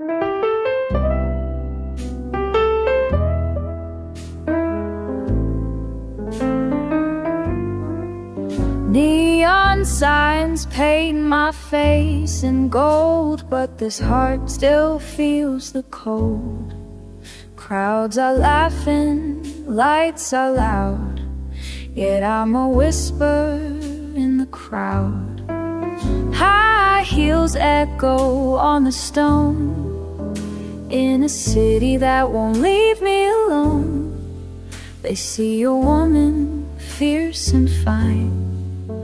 Neon signs paint my face in gold, but this heart still feels the cold. Crowds are laughing, lights are loud, yet I'm a whisper in the crowd. High heels echo on the stone, in a city that won't leave me alone. They see a woman fierce and fine,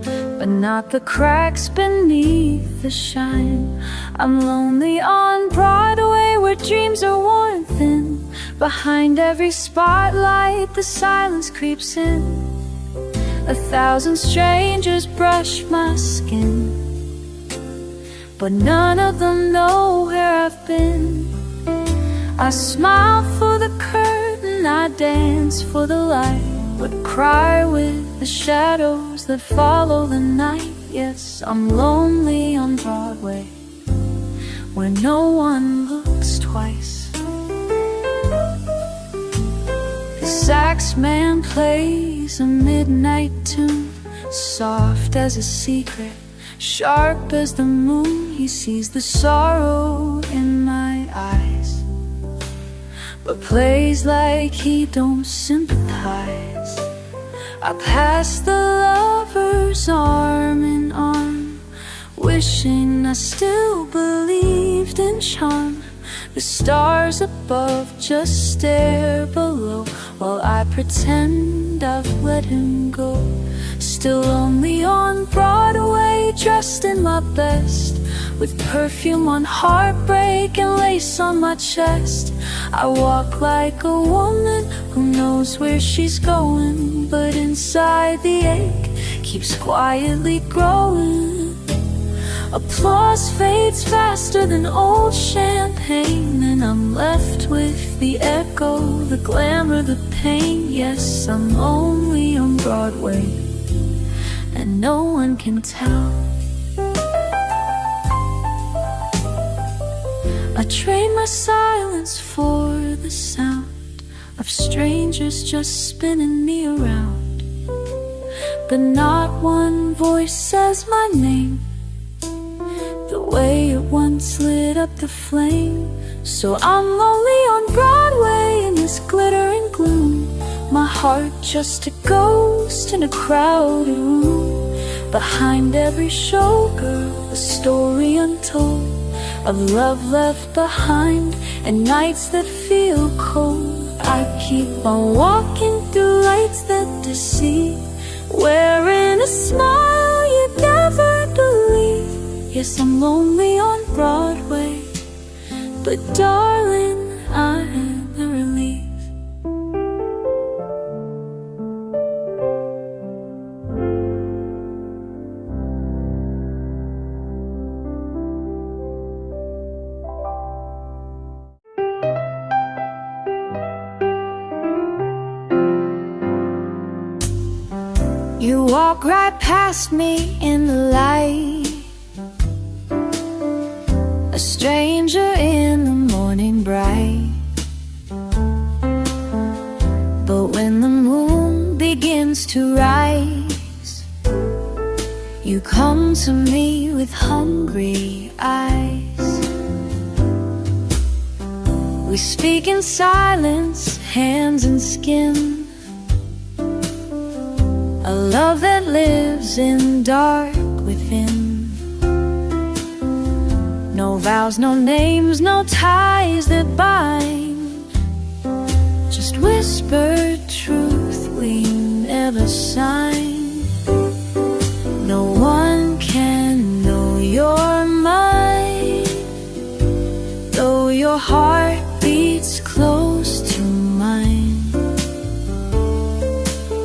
but not the cracks beneath the shine. I'm lonely on Broadway where dreams are worn thin. Behind every spotlight the silence creeps in. 1,000 strangers brush my skin, but none of them know where I've been. I smile for the curtain, I dance for the light, but cry with the shadows that follow the night. Yes, I'm lonely on Broadway, where no one looks twice. The sax man plays a midnight tune, soft as a secret, sharp as the moon. He sees the sorrow in my eyes, but plays like he don't sympathize. I pass the lovers arm in arm, wishing I still believed in charm. The stars above just stare below, while I pretend I've let him go. Still lonely on Broadway, dressed in my best, with perfume on heartbreak and lace on my chest. I walk like a woman who knows where she's going, but inside the ache keeps quietly growing. Applause fades faster than old champagne, and I'm left with the echo, the glamour, the pain. Yes, I'm only on Broadway, and no one can tell. I trade my silence for the sound of strangers just spinning me around, but not one voice says my name the way it once lit up the flame. So I'm lonely on Broadway in this glittering gloom, my heart just a ghost in a crowded room. Behind every showgirl, a story untold of love left behind and nights that feel cold. I keep on walking through lights that deceive, wearing a smile you'd never believe. Yes, I'm lonely on Broadway, but darling, I'm a relief. You walk right past me in the light, a stranger in the morning bright. But when the moon begins to rise, you come to me with hungry eyes. We speak in silence, hands and skin, a love that lives in dark within. No vows, no names, no ties that bind, just whispered truth we never signed. No one can know your mind, though your heart beats close to mine.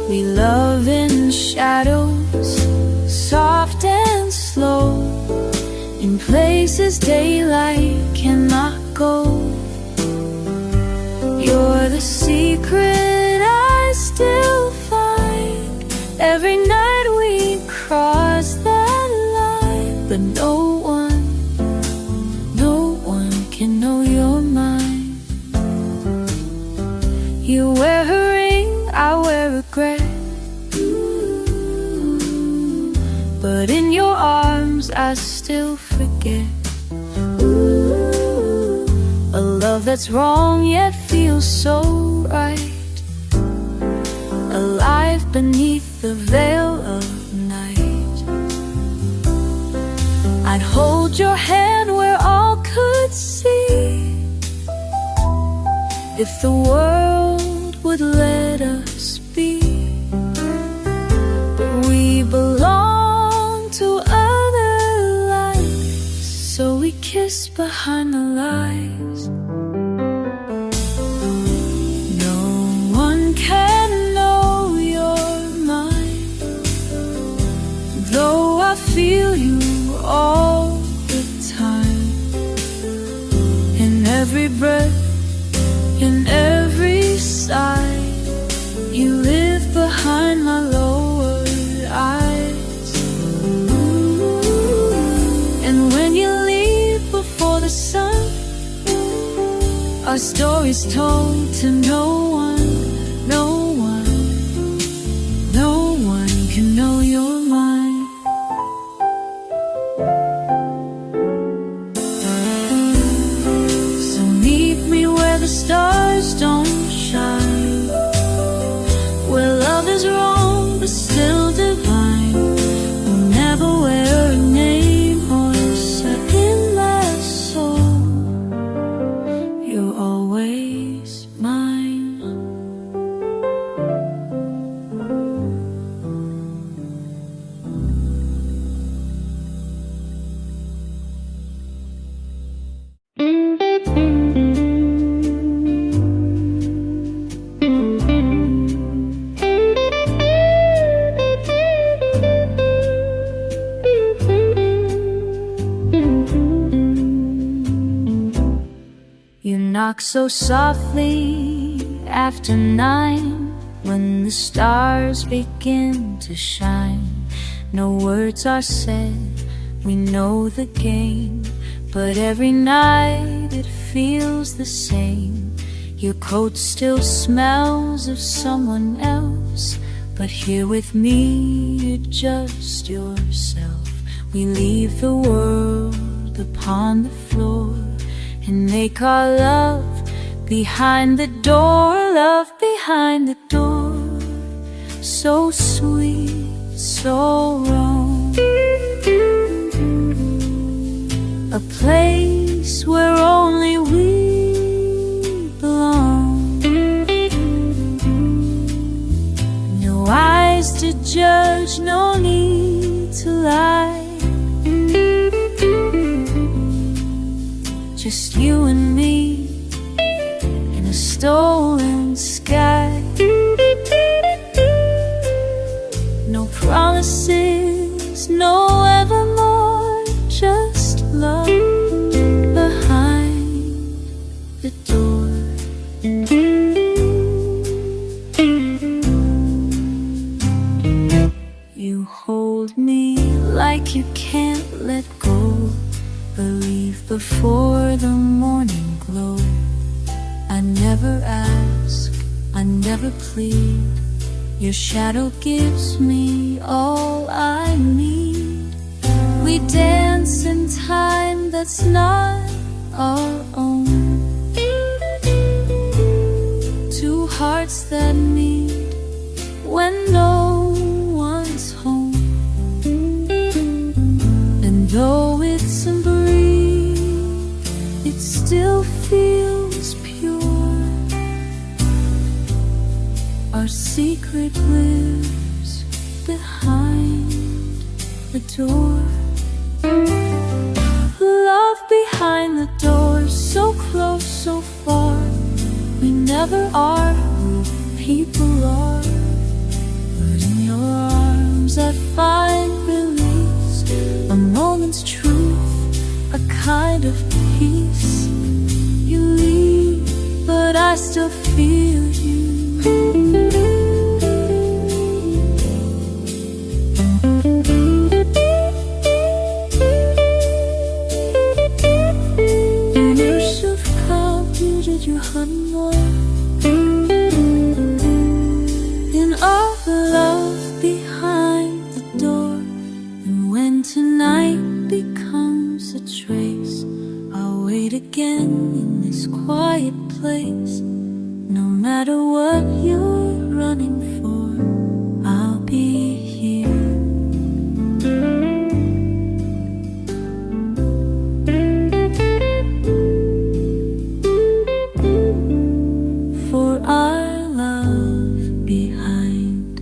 We love in shadows, soft and slow, in places daylight cannot go. You're the secret I still find every night we cross that line, but no one can know you're mine. You wear a ring, I wear regret. But in your arms I still forget. A love that's wrong yet feels so right. Alive beneath the veil of night. I'd hold your hand where all could see, if the world would let us be. But we belong to other lives, so we kiss behind the lies. No one can know you're mine, though I feel you all the time. In every breath, in every sigh, you live behind my lowered eyes. And when you leave before the sun, our story's told to no one, no one, no one can know you're mine. So meet me where the stars don't shine, where love is wrong but still divine. We'll never wear a name or set in my soul. You're always mine. You knock so softly after 9, when the stars begin to shine. No words are said, we know the game, but every night it feels the same. Your coat still smells of someone else, but here with me you're just yourself. We leave the world upon the floor and make our love behind the door. Love behind the door, so sweet, so wrong. A place where only we belong. No eyes to judge, no need to lie. Just you and me in a stolen sky. No promises, no evermore, just love behind the door. You hold me like you can't let go, believe before the morning glow. I never ask, I never plead. Your shadow gives me all I need. We dance in time that's not our own. Two hearts that meet when no one's home. And though it's a breeze, it still feels pure. Our secret lives behind the door. Love behind the door, so close, so far. We never are who people are, but in your arms I find release, a moment's truth, a kind of peace. You leave, but I still feel you. And you should did you hunt more? In all the love behind the door. And when tonight becomes a trace, I'll wait again in this quiet place. No matter what you're running for, I'll be here. For our love behind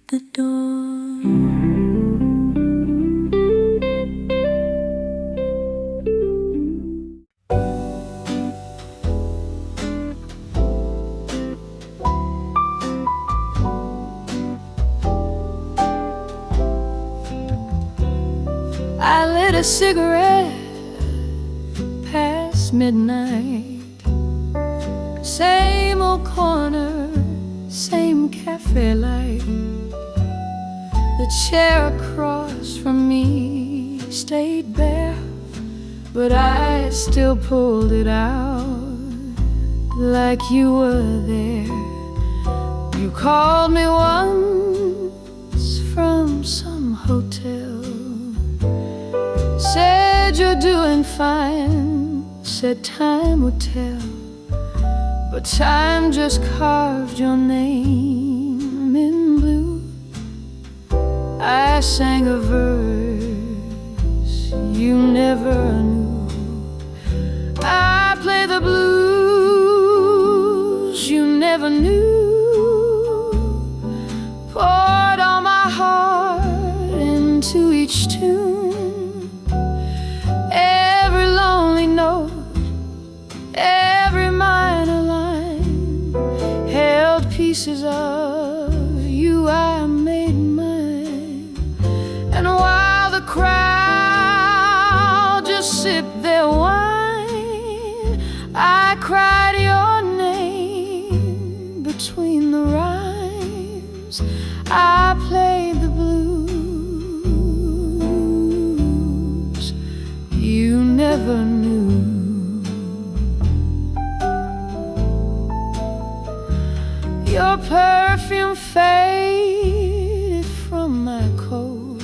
the door. I lit a cigarette past midnight. Same old corner, same cafe light. The chair across from me stayed bare, but I still pulled it out like you were there. You called me once from some hotel, said you're doing fine, said time would tell. But time just carved your name in blue. I sang a verse you never knew. I played the blues you never knew. Poured all my heart into each tune. Every lonely note, every minor line held pieces of you I made mine. And while the crowd just sipped their wine, I cried your name between the rhymes. I played the blues you never knew. Your perfume faded from my coat,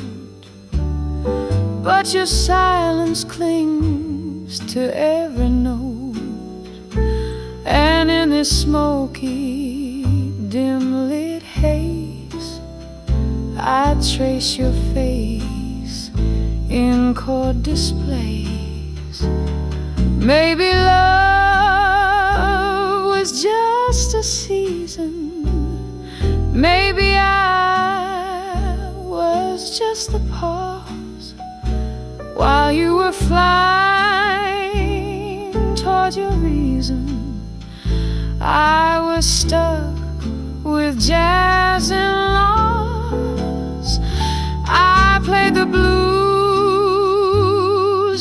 but your silence clings to every note. And in this smoky, dim-lit haze, I trace your face in chord displays. Maybe love was just a season. Maybe I was just the pause while you were flying toward your reason. I was stuck with jazz and loss. I played the blues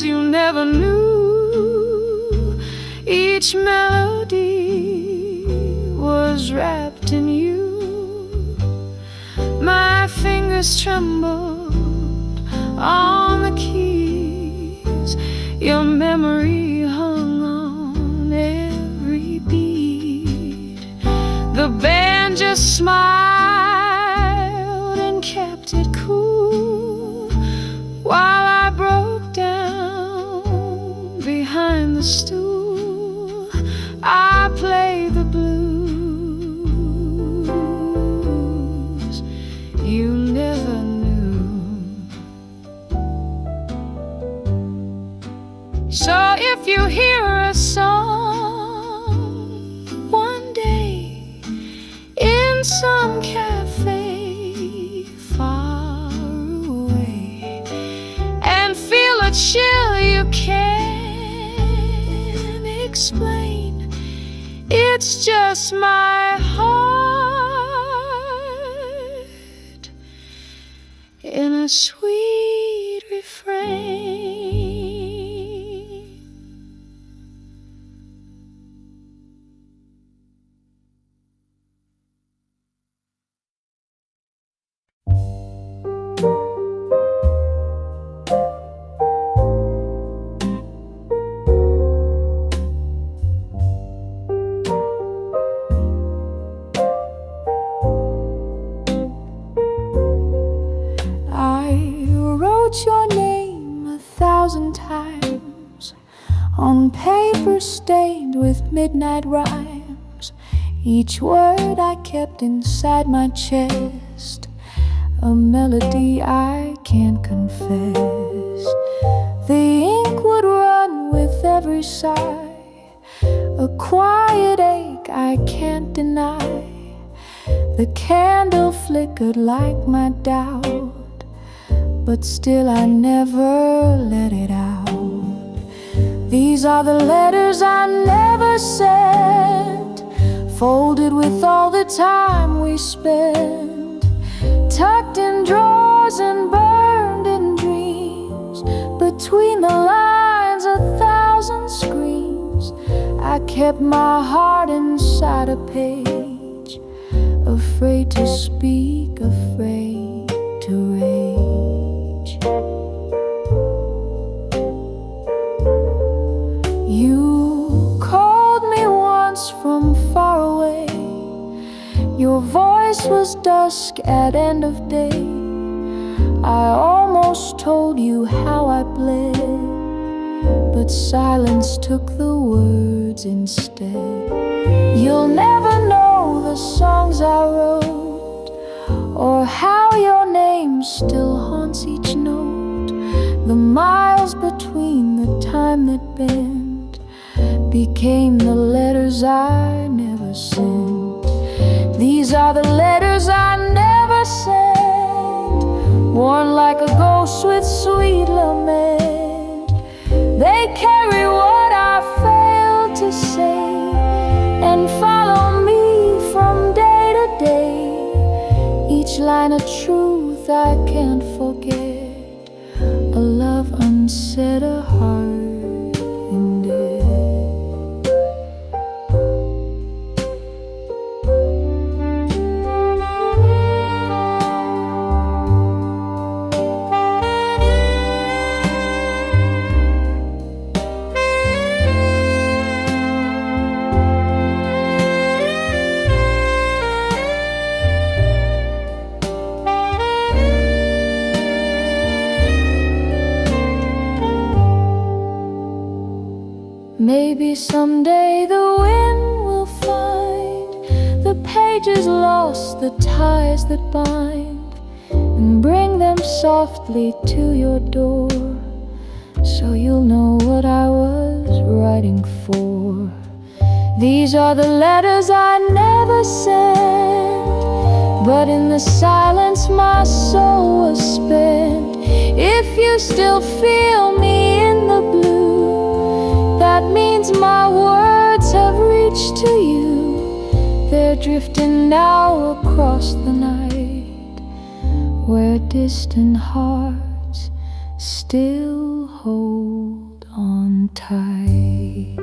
you never knew. Each melody was wrapped in you. My fingers trembled on the keys. Your memory hung on every beat. The band just smiled and kept it cool while I broke down behind the stool. I played the blues you never knew. So if you hear a song one day in some cafe far away and feel a chill you can't explain, it's just my heart in a sweet refrain. on paper stained with midnight rhymes. Each word I kept inside my chest, a melody I can't confess. The ink would run with every sigh, a quiet ache I can't deny. The candle flickered like my doubt, but still I never let it out. These are the letters I never sent, folded with all the time we spent, tucked in drawers and burned in dreams. Between the lines, 1,000 screams. I kept my heart inside a page, afraid to speak, afraid to rage. You called me once from far away. Your voice was dusk at end of day. I almost told you how I bled, but silence took the words instead. You'll never know the songs I wrote, or how your name still haunts each note. The miles between the time that bent became the letters I never sent. These are the letters I never sent, worn like a ghost with sweet lament. They carry what I failed to say and follow me from day to day. Each line a truth I can't forget, a love unsaid, a heart in debt. Maybe someday the wind will find the pages lost, the ties that bind, and bring them softly to your door, so you'll know what I was writing for. These are the letters I never sent, but in the silence my soul was spent. If you still feel me in the blue, that means my words have reached to you. They're drifting now across the night, where distant hearts still hold on tight.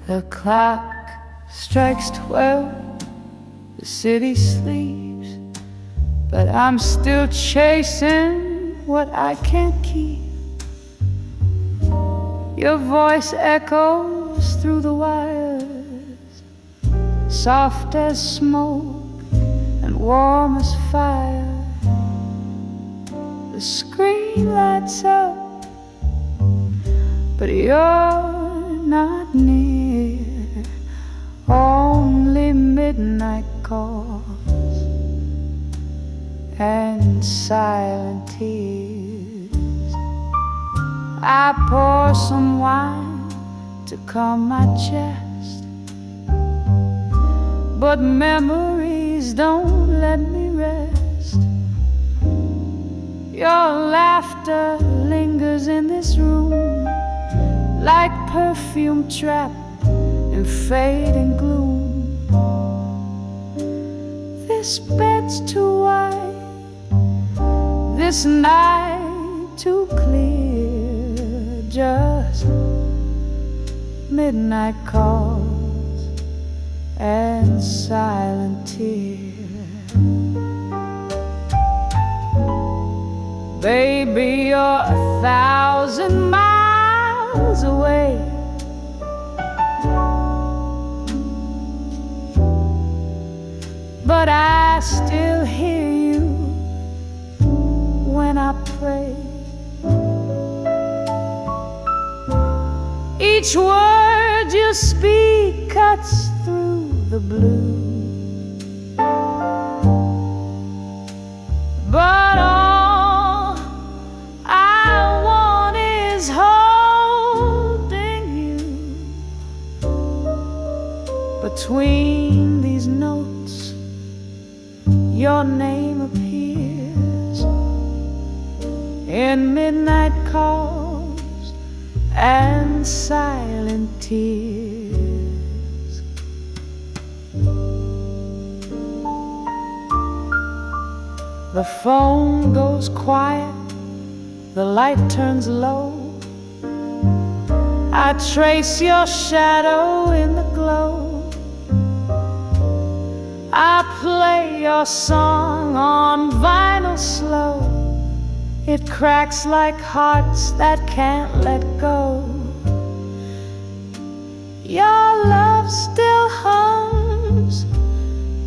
The clock strikes 12, the city sleeps, but I'm still chasing what I can't keep. Your voice echoes through the wires, soft as smoke and warm as fire. The screen lights up, but you're not near. Only midnight calls and silent tears. I pour some wine to calm my chest, but memories don't let me rest. Your laughter lingers in this room, like perfume trapped in fading gloom. This bed's too wide, this night too clear, just midnight calls and silent tears. Baby, you're 1,000 miles away, but I still hear you when I pray. Each word you speak cuts through the blue, but all I want is holding you. Between these notes, your name appears in midnight calls and silent tears. The phone goes quiet, the light turns low. I trace your shadow in the glow. I play your song on vinyl slow. It cracks like hearts that can't let go. Your love still hums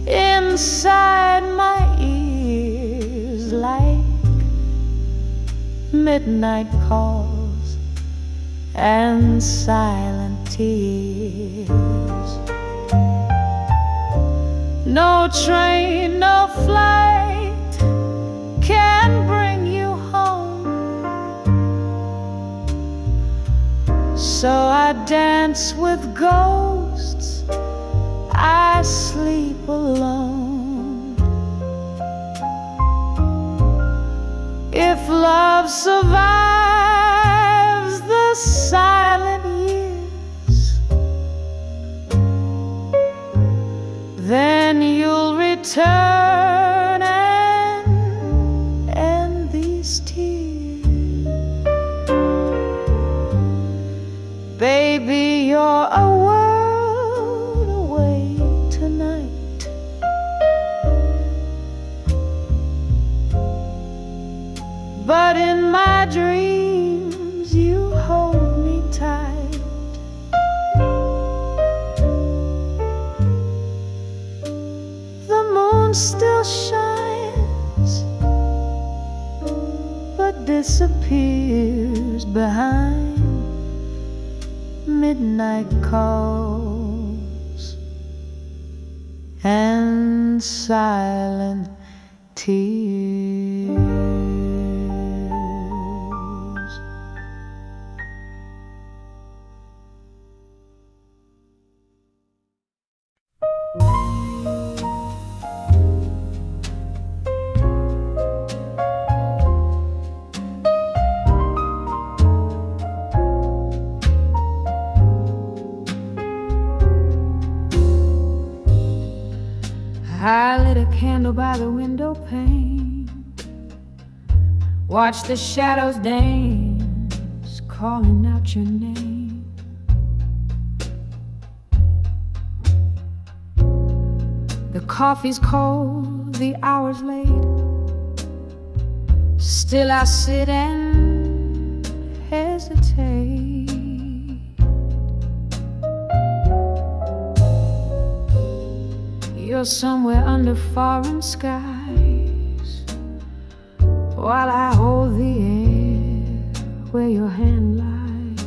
inside my ears like midnight calls and silent tears. No train, no flight can bring you home, so I dance with ghosts, I sleep alone. If love survives the silent years, then you'll return and end these tears. Baby, you're a world away tonight, but in my dreams you hold me tight. Still shines, but disappears behind midnight calls and silent tears. I lit a candle by the window pane, watched the shadows dance, calling out your name. The coffee's cold, the hour's late, still I sit and hesitate. You're somewhere under foreign skies, while I hold the air where your hand lies.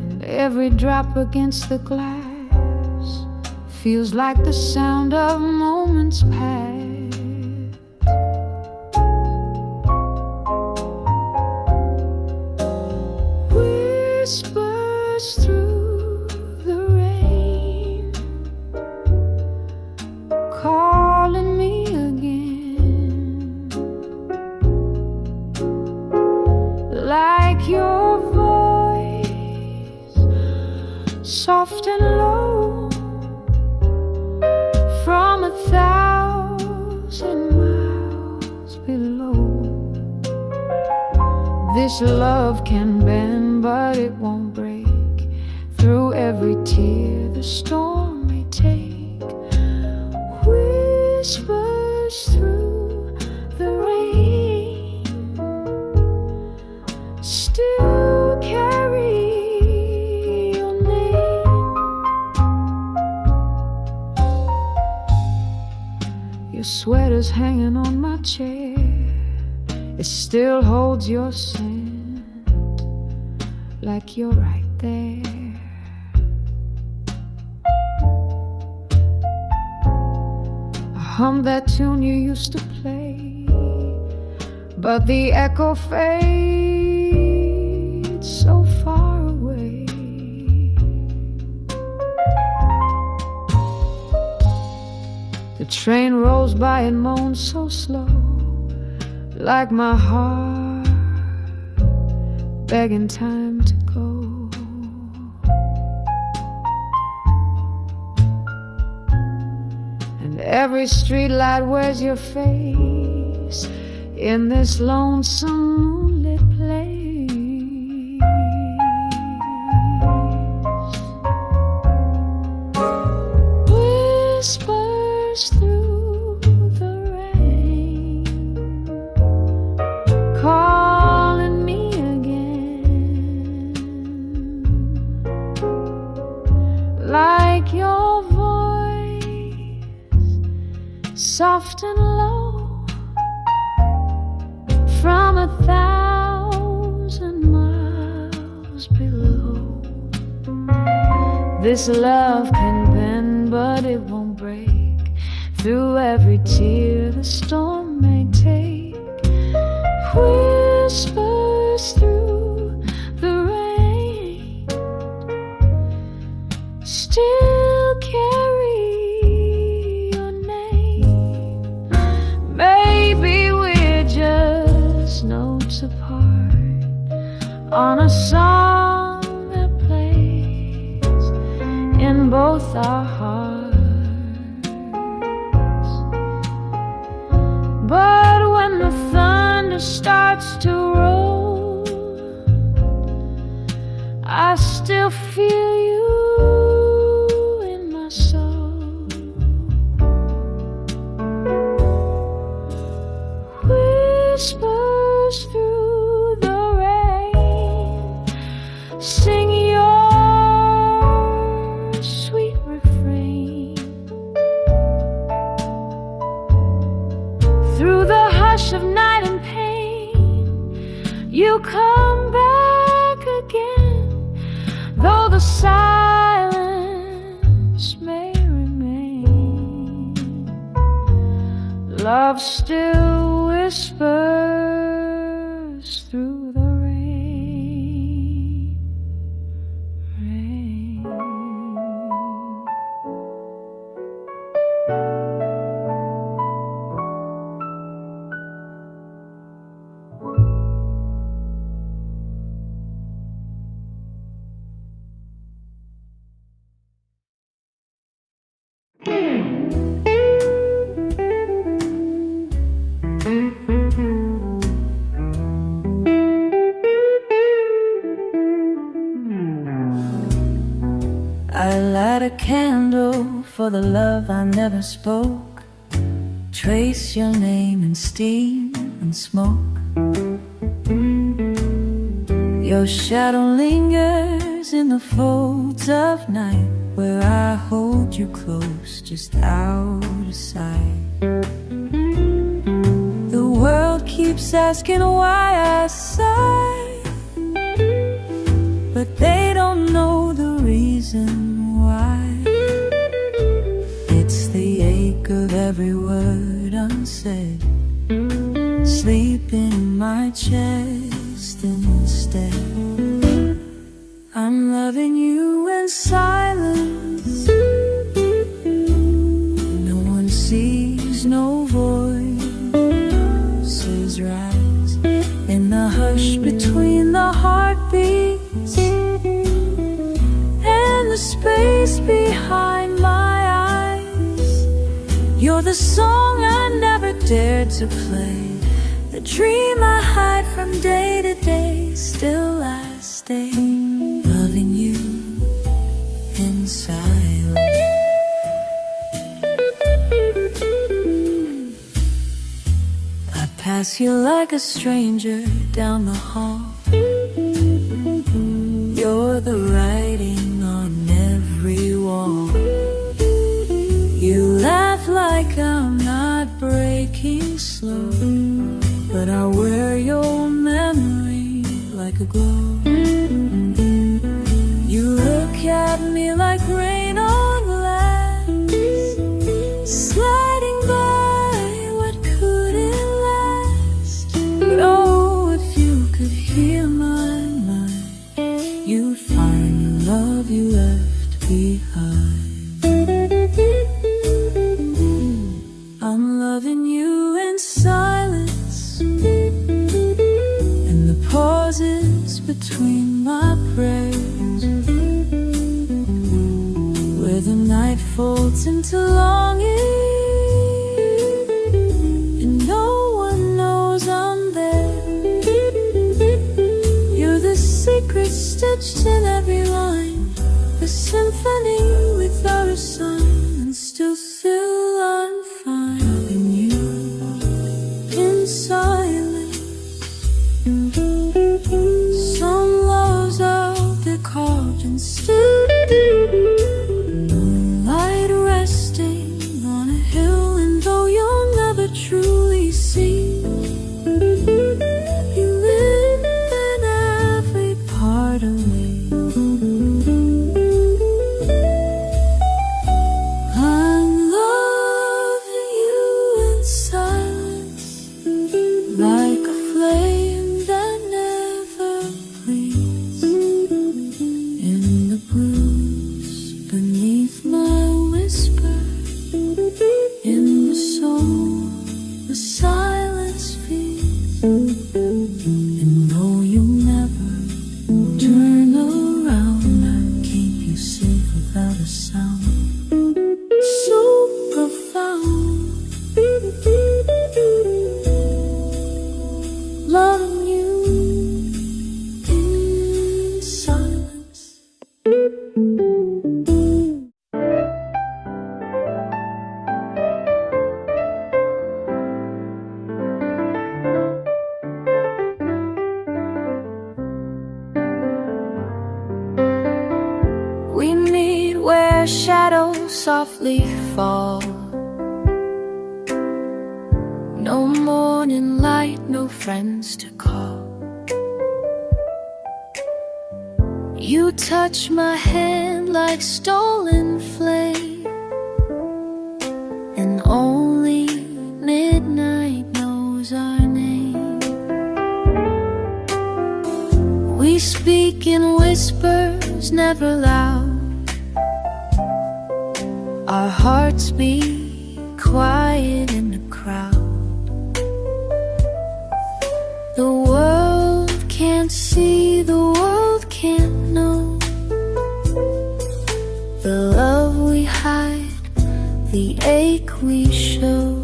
And every drop against the glass feels like the sound of moments past. Whispers through the rain, calling me again, like your voice, soft and low, from This love can bend, but it won't break. Through every tear the storm may take. Whispers through the rain still carry your name. Your sweater's hanging on my chair. It still holds your scent, like you're right there. I hum that tune you used to play, but the echo fades so far away. The train rolls by and moans so slow, like my heart begging time to go. And every streetlight wears your face in this lonesome moonlit place. Whispers through the rain, calling me again, like your voice, soft and low, from 1,000 miles below. This love can bend, but it won't break. Through every tear the storm may take. Whispers through the rain still carry your name. Maybe we're just notes apart on a song that plays in both our hearts. But when the thunder starts to roll, I still feel you in my soul. Whispers through the rain, sing your sweet refrain. Through the hush of night and pain, you come back again, though the silence may remain. Love still whispers through the rain. I light a candle for the love I never spoke. Trace your name in steam and smoke. Your shadow lingers in the folds of night, where I hold you close, just out of sight. The world keeps asking why I sigh, but they don't know the reason why. It's the ache of every word unsaid, sleeping in my chest instead. I'm loving you in silence. No one sees, no voices rise in the hush between the heartbeats and the space behind my eyes. You're the song I never dared to play, the dream I hide from day to day, still I stay loving you in silence. I pass you like a stranger down the hall. You're the writing on every wall. You laugh like I'm not breaking slow, but I wear your memory like a glove. You look at me like rain on glass, sliding by what couldn't last. But oh, if you could hear my mind, you'd find the love you left behind. I'm loving you in silence, in the pauses between my prayers, where the night folds into longing, and no one knows I'm there. You're the secret stitched in every line, the symphony without a sign, and still I'm fine loving you in silence. Some loves out their carved and still, moonlight resting on a hill, and though you'll never truly see, you live in every part of me. Like a flame that never bleeds, in the blues beneath my whisper, in the soul the silence feeds. And though you never turn around, I keep you safe without a sound. So profound, loving you in silence. We meet where shadows softly fall. No morning light, no friends to call. You touch my hand like stolen flame, and only midnight knows our name. We speak in whispers, never loud. Our hearts beat quiet in the crowd. The world can't see, the world can't know the love we hide, the ache we show.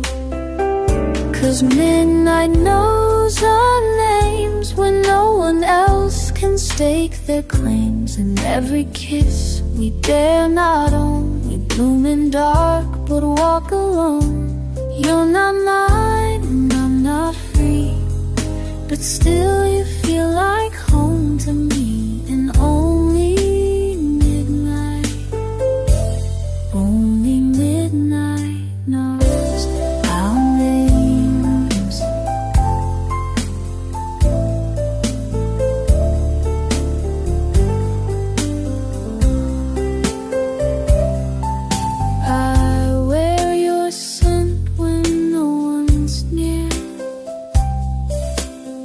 'Cause midnight knows our names when no one else can stake their claims. And every kiss we dare not own, we bloom in dark but walk alone. You're not mine and I'm not free, but still you feel like home to me. And only midnight knows our names. I wear your scent when no one's near.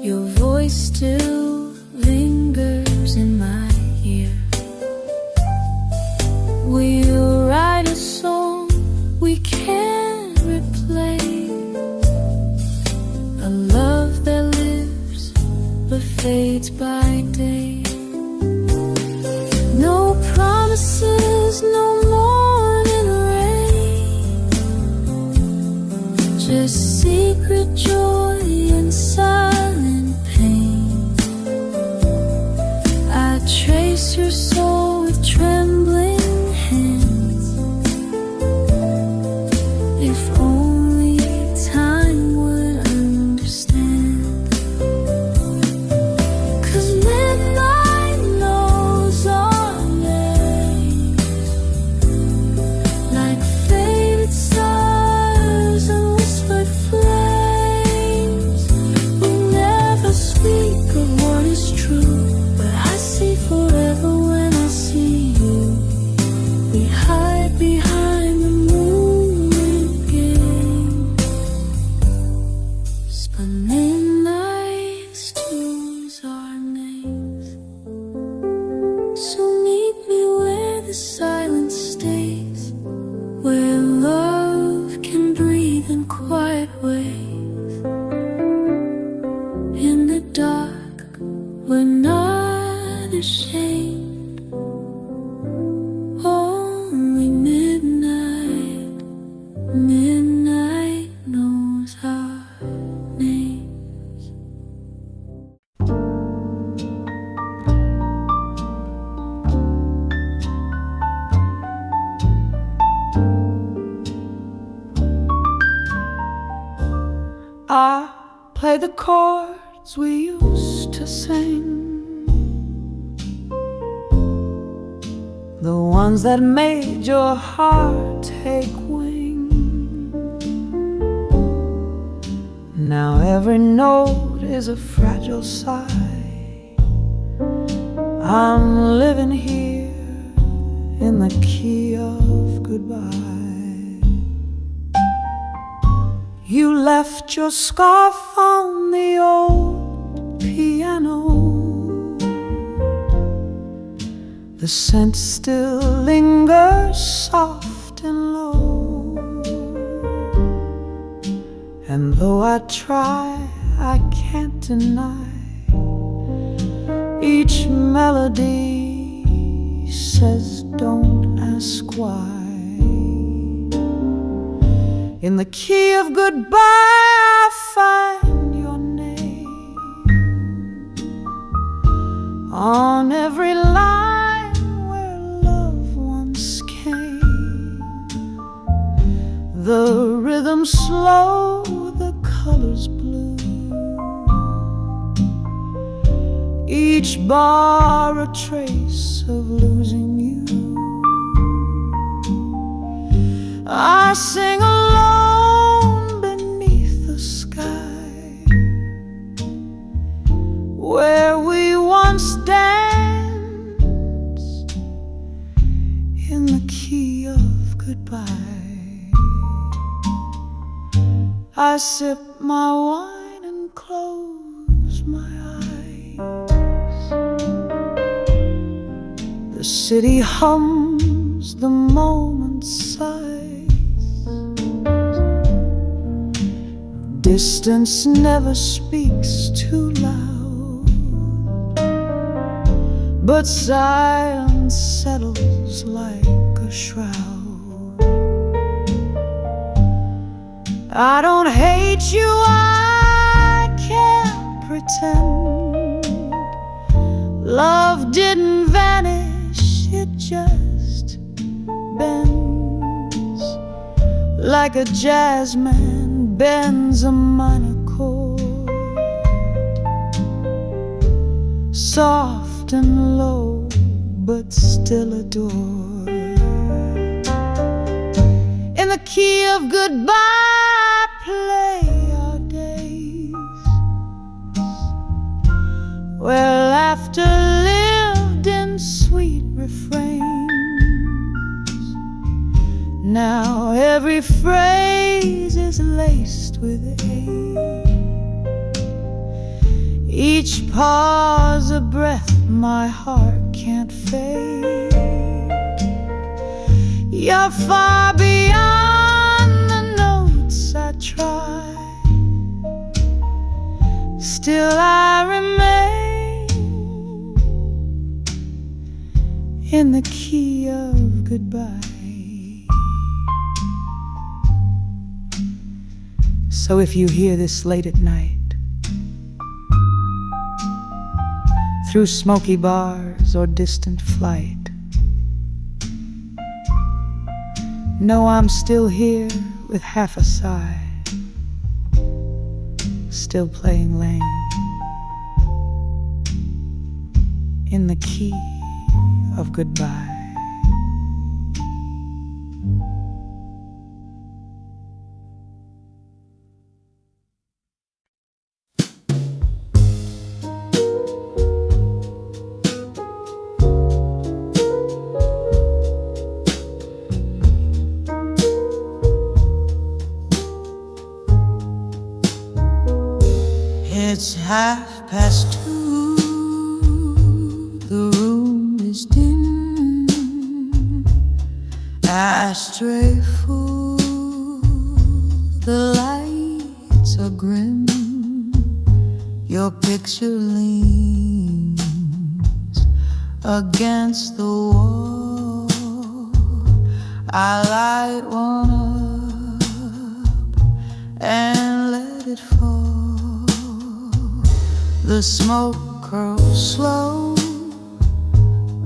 Your voice still lingers in my ear. We'll write a song we can't replace, a love that lives but fades by day. No promises, no morning rain, just secret joy and in silent pain. I trace your soul with trembling hands. If only time would understand. 'Cause midnight knows our names, like faded stars and whispered flames. We never speak of what is true, but I see forever when I see you. We hide behind the moonlit gate, but midnight knows our names. So meet me where the silence stays, where love can breathe in quiet ways. In the dark, we're not ashamed. Only midnight, midnight knows our names. I play the chords we used to sing, the ones that made your heart take wing. Now every note is a fragile sigh. I'm living here in the key of goodbye. You left your scarf on the old piano. The scent still lingers soft and low. And though I try, I can't deny, each melody says don't ask why. In the key of goodbye, I find your name on every line where love once came. The rhythm slow, the colors blue, each bar a trace of losing you. I sing alone beneath the sky, where we once danced in the key of goodbye. I sip my wine and close my eyes. The city hums, the moment sighs. Distance never speaks too loud, but silence settles like a shroud. I don't hate you, I can't pretend. Love didn't vanish, it just bends, like a jazzman bends a minor chord, soft and low, but still adored. In the key of goodbye, play our days, where laughter lived in sweet refrains. Now every phrase is laced with ache, each pause a breath my heart can't fake. You're far beyond the notes I try, still I remain in the key of goodbye. So if you hear this late at night, through smoky bars or distant flight. No, I'm still here with half a sigh, still playing lame in the key of goodbye. It's 2:30. The room is dim. Ashtray full. The lights are grim. Your picture leans against the wall. I light one up and let it fall. The smoke curls slow,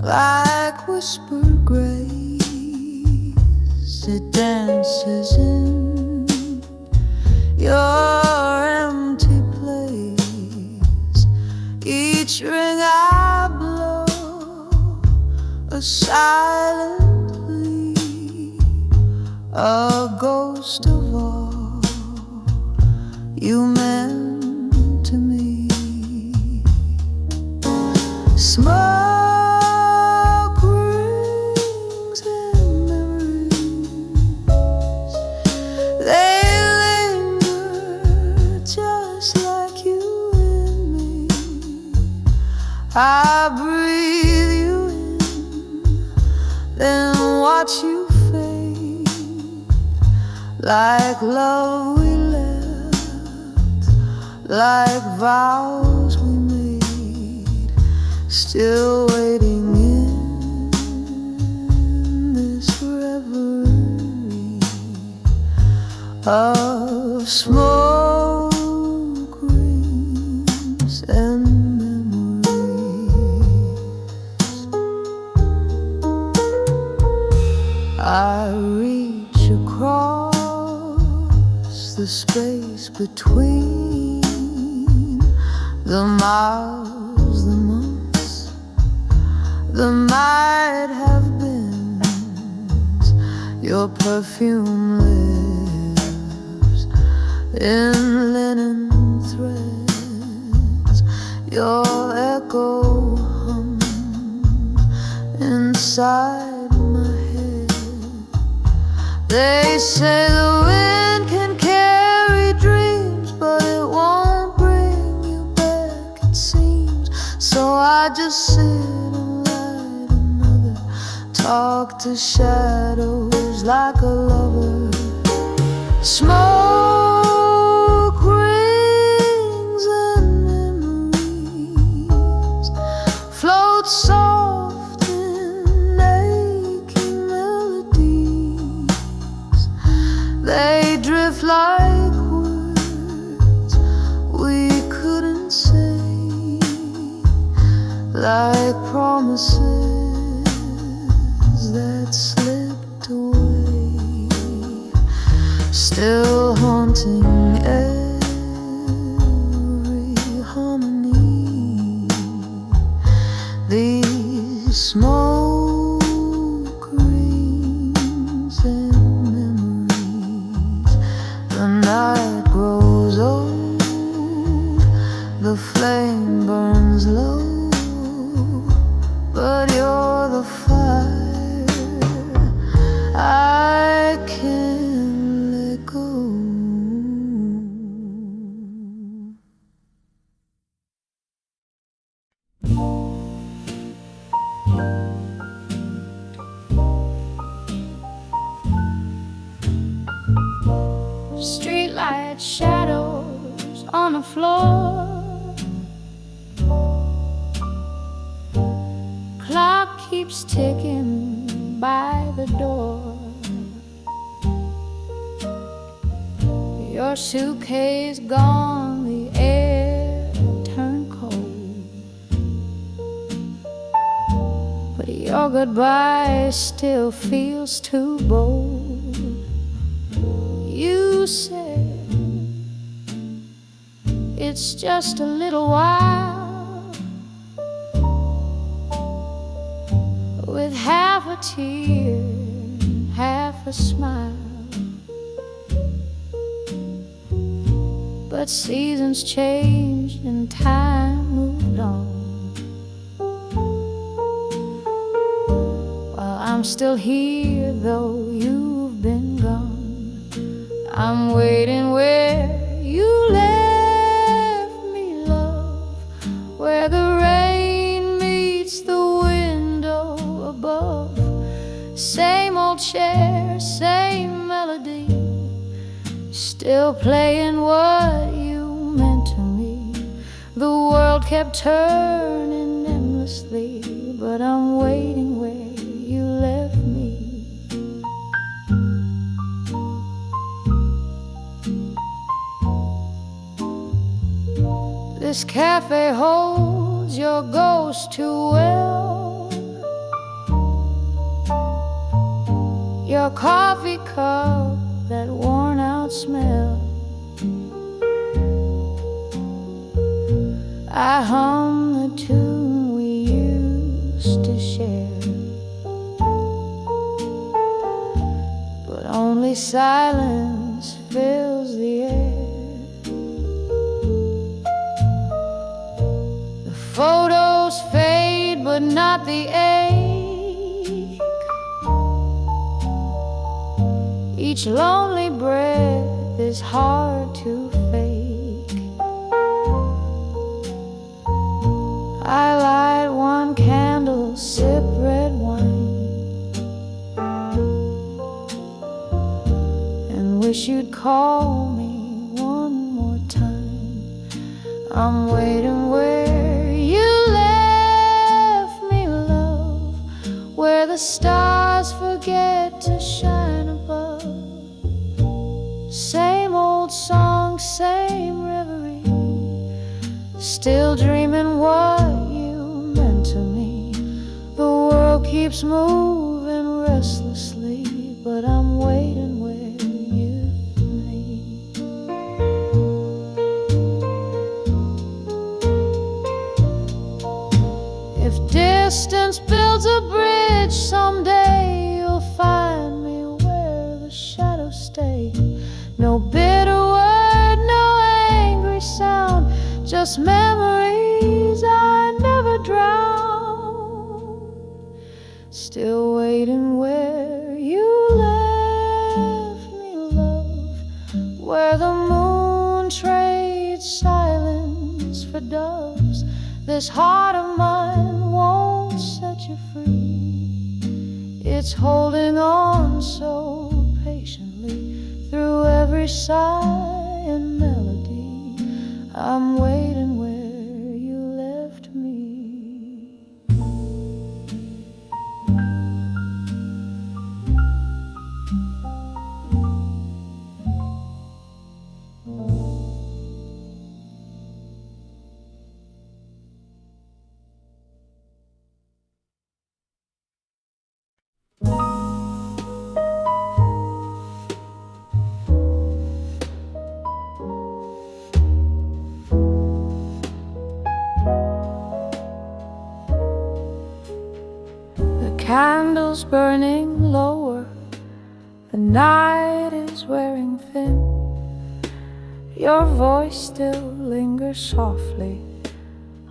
like whispered grace. It dances in your empty place. Each ring I blow, a silent leap, a ghost of all you meant to me. Smoke rings and memories, they linger just like you and me. I breathe you in, then watch you fade, like love we left, like vows we made, still waiting in this reverie of smoke rings and memories. I reach across the space between the miles, the months, the might have been. Your perfume lives in linen threads. Your echo hums inside my head. They say the wind can carry dreams, but it won't bring you back, it seems. So I just sit and light another, talk to shadows like a lover. Smoke rings and memories float soft in aching melodies. They drift like words we couldn't say, like promises that slipped away, still haunting every harmony. These smoke rings and memories. The night grows old, the flame burns low, but you're the fire I can't let go. Streetlight shadows on the floor. Clock keeps ticking by the door. Your suitcase gone, the air turned cold. Your goodbye still feels too bold. You said it's just a little while, with half a tear, half a smile. But seasons changed and time moved on. While I'm still here, though you've been gone, I'm waiting where you left me, love, where the rain meets the window above. Same old chair, same melody, still playing what you meant to me. The world kept turning endlessly, but I'm waiting where you left me. This cafe holds your ghost too well. Your coffee cup, that worn out smell. I hum the tune we used to share, but only silence fills the air. The photos fade, but not the ache. Each lonely breath is hard to fake. I light one candle, sip red wine, and wish you'd call me one more time. I'm waiting where you left me, love, where the stars forget to shine above. Same old song, same reverie, still dreaming what you meant to me. The world keeps moving restlessly, but I'm waiting where you leave. If distance builds a bridge, someday you'll find me where the shadows stay. No bitter word, no angry sound, just memories I never drown. Still waiting where you left me, love, where the moon trades silence for doves. This heart of mine won't set you free. It's holding on so patiently through every sigh and melody. I'm waiting where you left me. Candles burning lower, the night is wearing thin. Your voice still lingers softly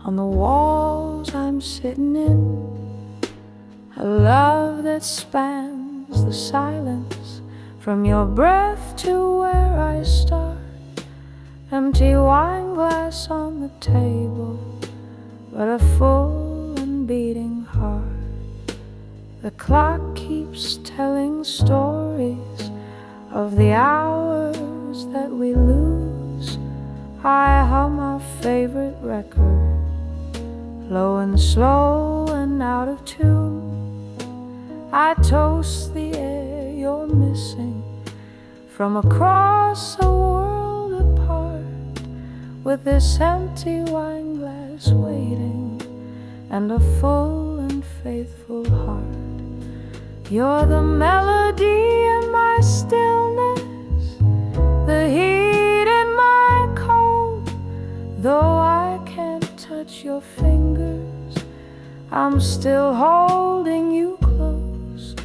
on the walls I'm sitting in. A love that spans the silence, from your breath to where I start. Empty wine glass on the table, but a full and beating heart. The clock keeps telling stories of the hours that we lose. I hum our favorite record, low and slow and out of tune. I toast the air you're missing from across a world apart, with this empty wine glass waiting and a full and faithful heart. You're the melody in my stillness, the heat in my cold. Though I can't touch your fingers, I'm still holding you close.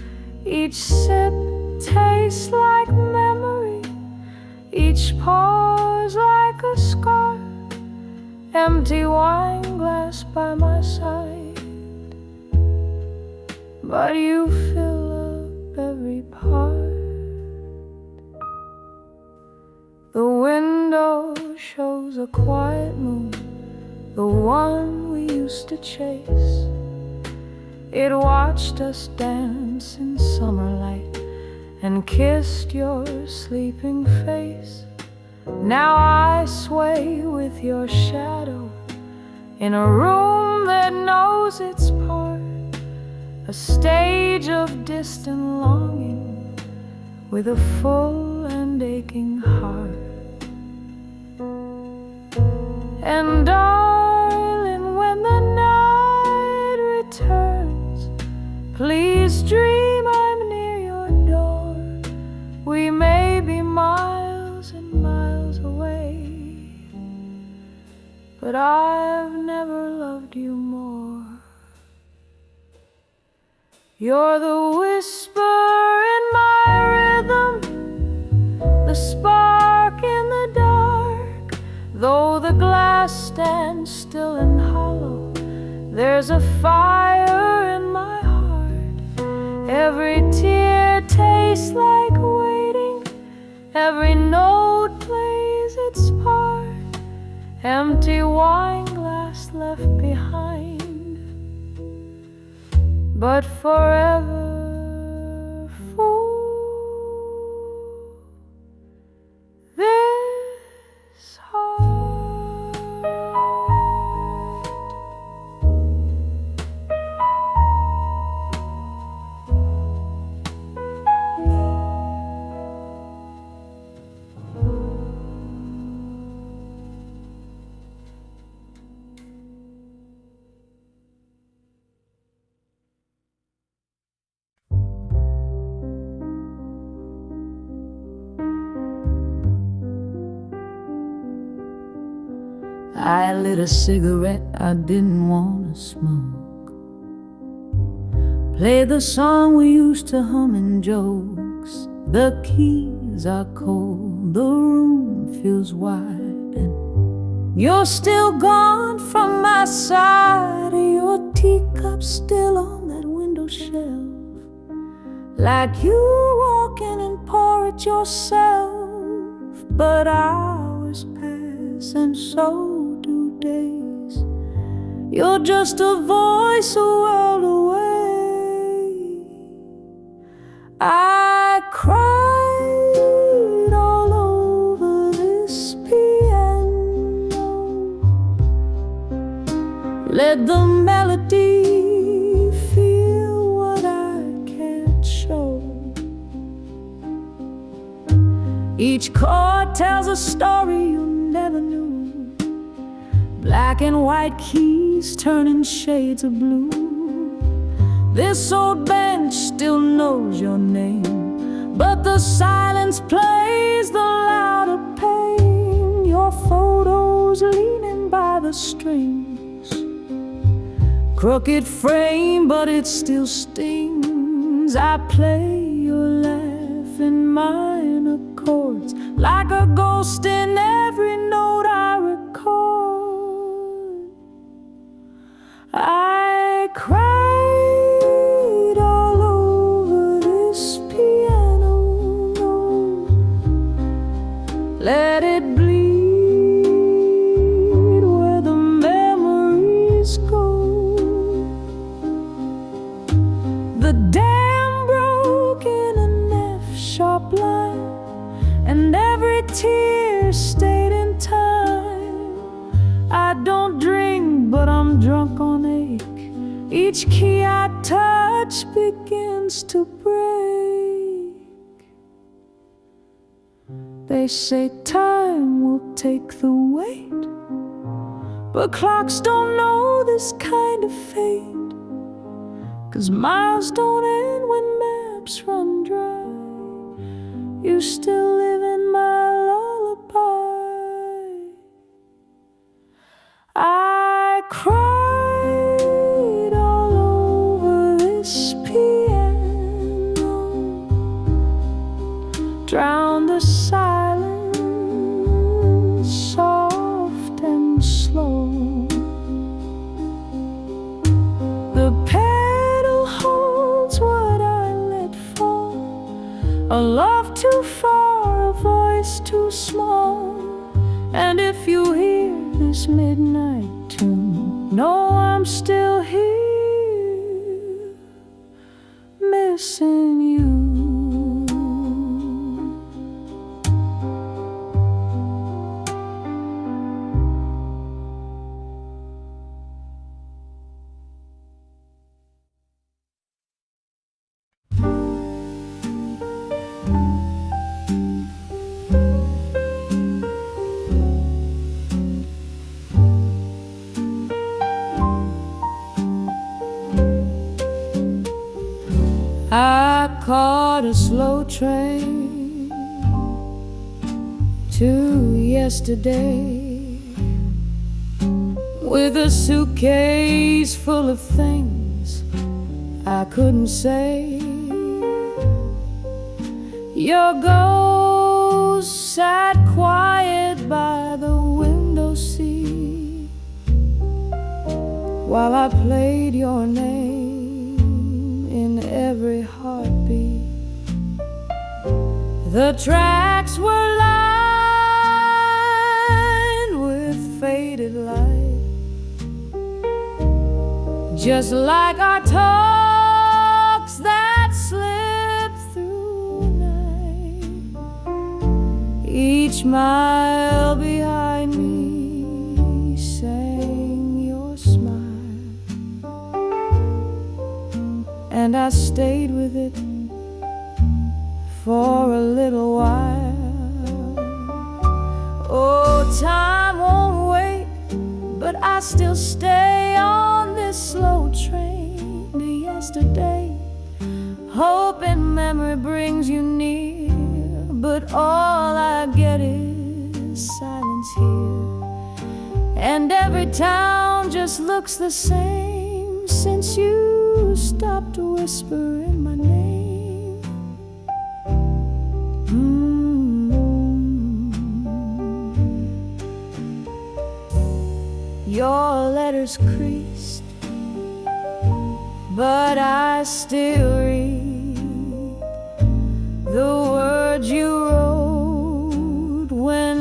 Each sip tastes like memory, each pause like a scar. Empty wine glass by my side, but you fill up every part. The window shows a quiet moon, the one we used to chase. It watched us dance in summer light and kissed your sleeping face. Now I sway with your shadow in a room that knows its part, a stage of distant longing with a full and aching heart. And darling, when the night returns, please dream I'm near your door. We may be miles and miles away, but I've never loved you more. You're the whisper in my rhythm, the spark in the dark. Though the glass stands still and hollow, there's a fire in my heart. Every tear tastes like waiting, every note plays its part. Empty wine glass left behind, but forever full. This heart. I lit a cigarette I didn't want to smoke, played the song we used to hum in jokes. The keys are cold, the room feels wide, and you're still gone from my side. Your teacup still on that window shelf, like you walk in and pour it yourself. But hours pass and so do days. You're just a voice a world away. I cried all over this piano, let the melody feel what I can't show. Each chord tells a story you never knew. Black and white keys turning shades of blue. This old bench still knows your name, but the silence plays the louder pain. Your photos leaning by the strings, crooked frame, but it still stings. I play your laugh in minor chords, like a ghost in every note I record. I cried all over this piano note. Let it bleed where the memories go. The dam broke in an F-sharp line, and every tear stayed in time. I don't drink, but I'm drunk on ache. Each key I touch begins to break. They say time will take the weight, but clocks don't know this kind of fate. 'cause miles don't end when maps run dry. You still live in my lullaby. I cried all over this piano, drowned the silence, soft and slow. The pedal holds what I let fall, a love too far, a voice too small. And if you hear this midnight tune, know I'm still here, missing you. I caught a slow train to yesterday, with a suitcase full of things I couldn't say. Your ghost sat quiet by the window seat while I played your name in every heartbeat. The tracks were lined with faded light, just like our talks that slip through night. Each mile behind me sang your smile, and I stayed with it for a little while. Oh, time won't wait, but I still stay on this slow train to yesterday. Hope and memory brings you near, but all I get is silence here. And every town just looks the same since you stopped to whisper in my name. Your letters creased, but I still read the words you wrote when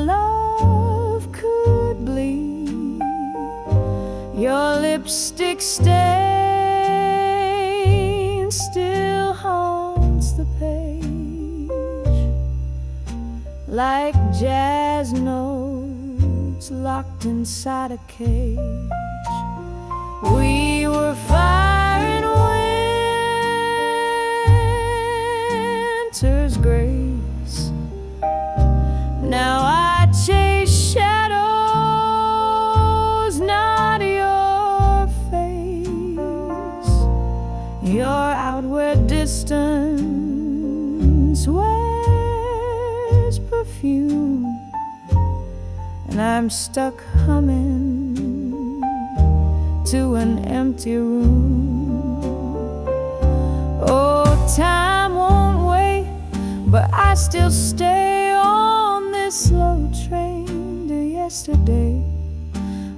love could bleed. Your lipstick stain still haunts the page, like jazz notes locked inside a cage. We were fire in winter's grace. Now I chase shadows, not your face. Your outward distance wears perfume, and I'm stuck humming to an empty room. Oh, time won't wait, but I still stay on this slow train to yesterday.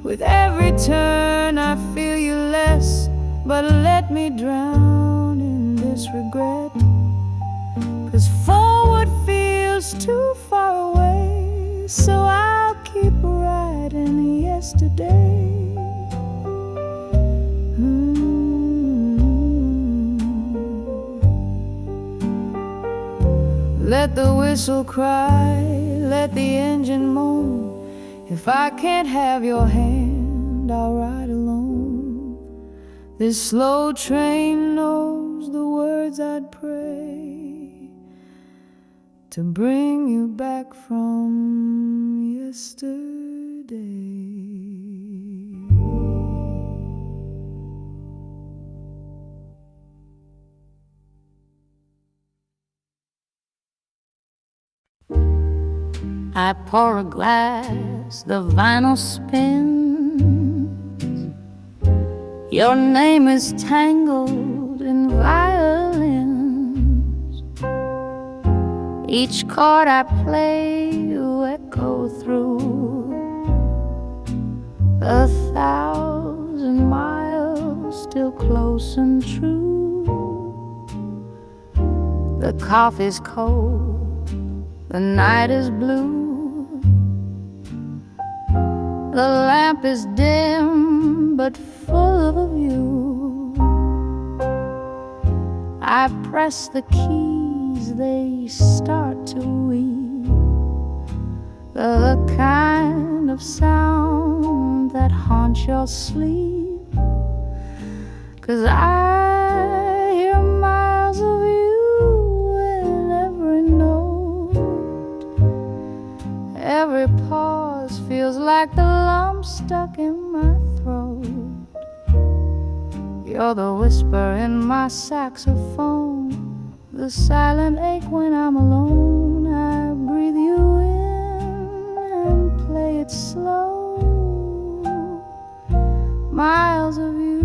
With every turn I feel you less, but let me drown in this regret, 'cause forward feels too far away, so I'll keep riding yesterday. Let the whistle cry, let the engine moan. If I can't have your hand, I'll ride alone. This slow train knows the words I'd pray to bring you back from yesterday. I pour a glass, the vinyl spins. Your name is tangled in violins. Each chord I play you echo through 1,000 miles, still close and true. The coffee's cold, the night is blue. The lamp is dim but full of a view. I press the keys, they start to weep. The kind of sound that haunts your sleep. 'Cause I hear miles of you in every note. Every pause feels like the lump stuck in my throat. You're the whisper in my saxophone, the silent ache when I'm alone. I breathe you in and play it slow. Miles of you,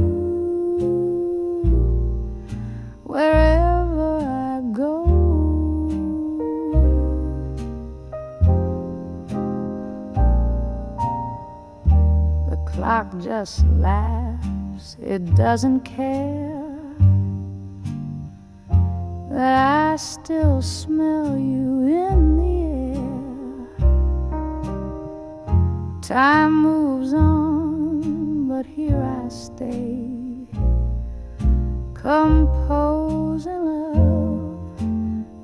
wherever I go. The clock just laughs, it doesn't care that I still smell you in the air. Time moves on, but here I stay, composing love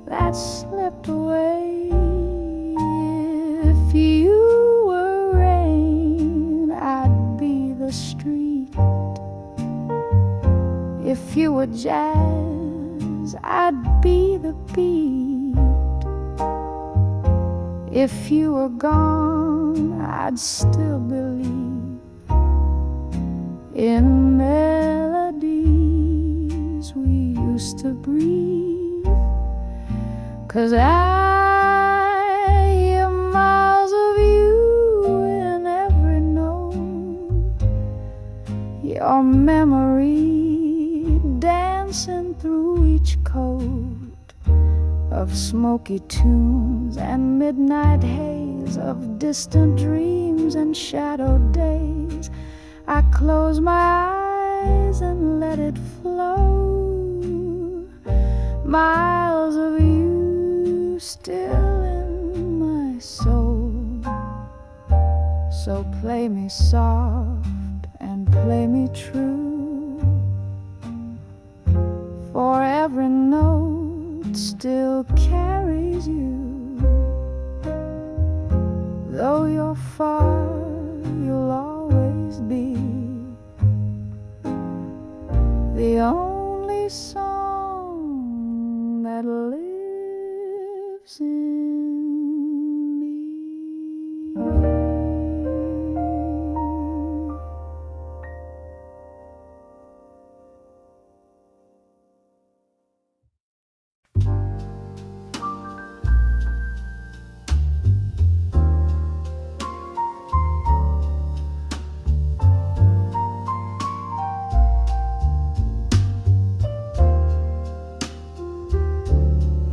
that slipped away. If you were rain, I'd be the street. If you were jazz, I'd be the beat. If you were gone, I'd still believe in melodies we used to breathe. 'Cause I hear miles of you in every note. Your memory dancing through each coat of smoky tunes and midnight haze, of distant dreams and shadowed days. I close my eyes and let it flow. Miles of you still in my soul. So play me soft and play me true, for every note still carries you. Though you're far, you'll always be the only song that lives in me.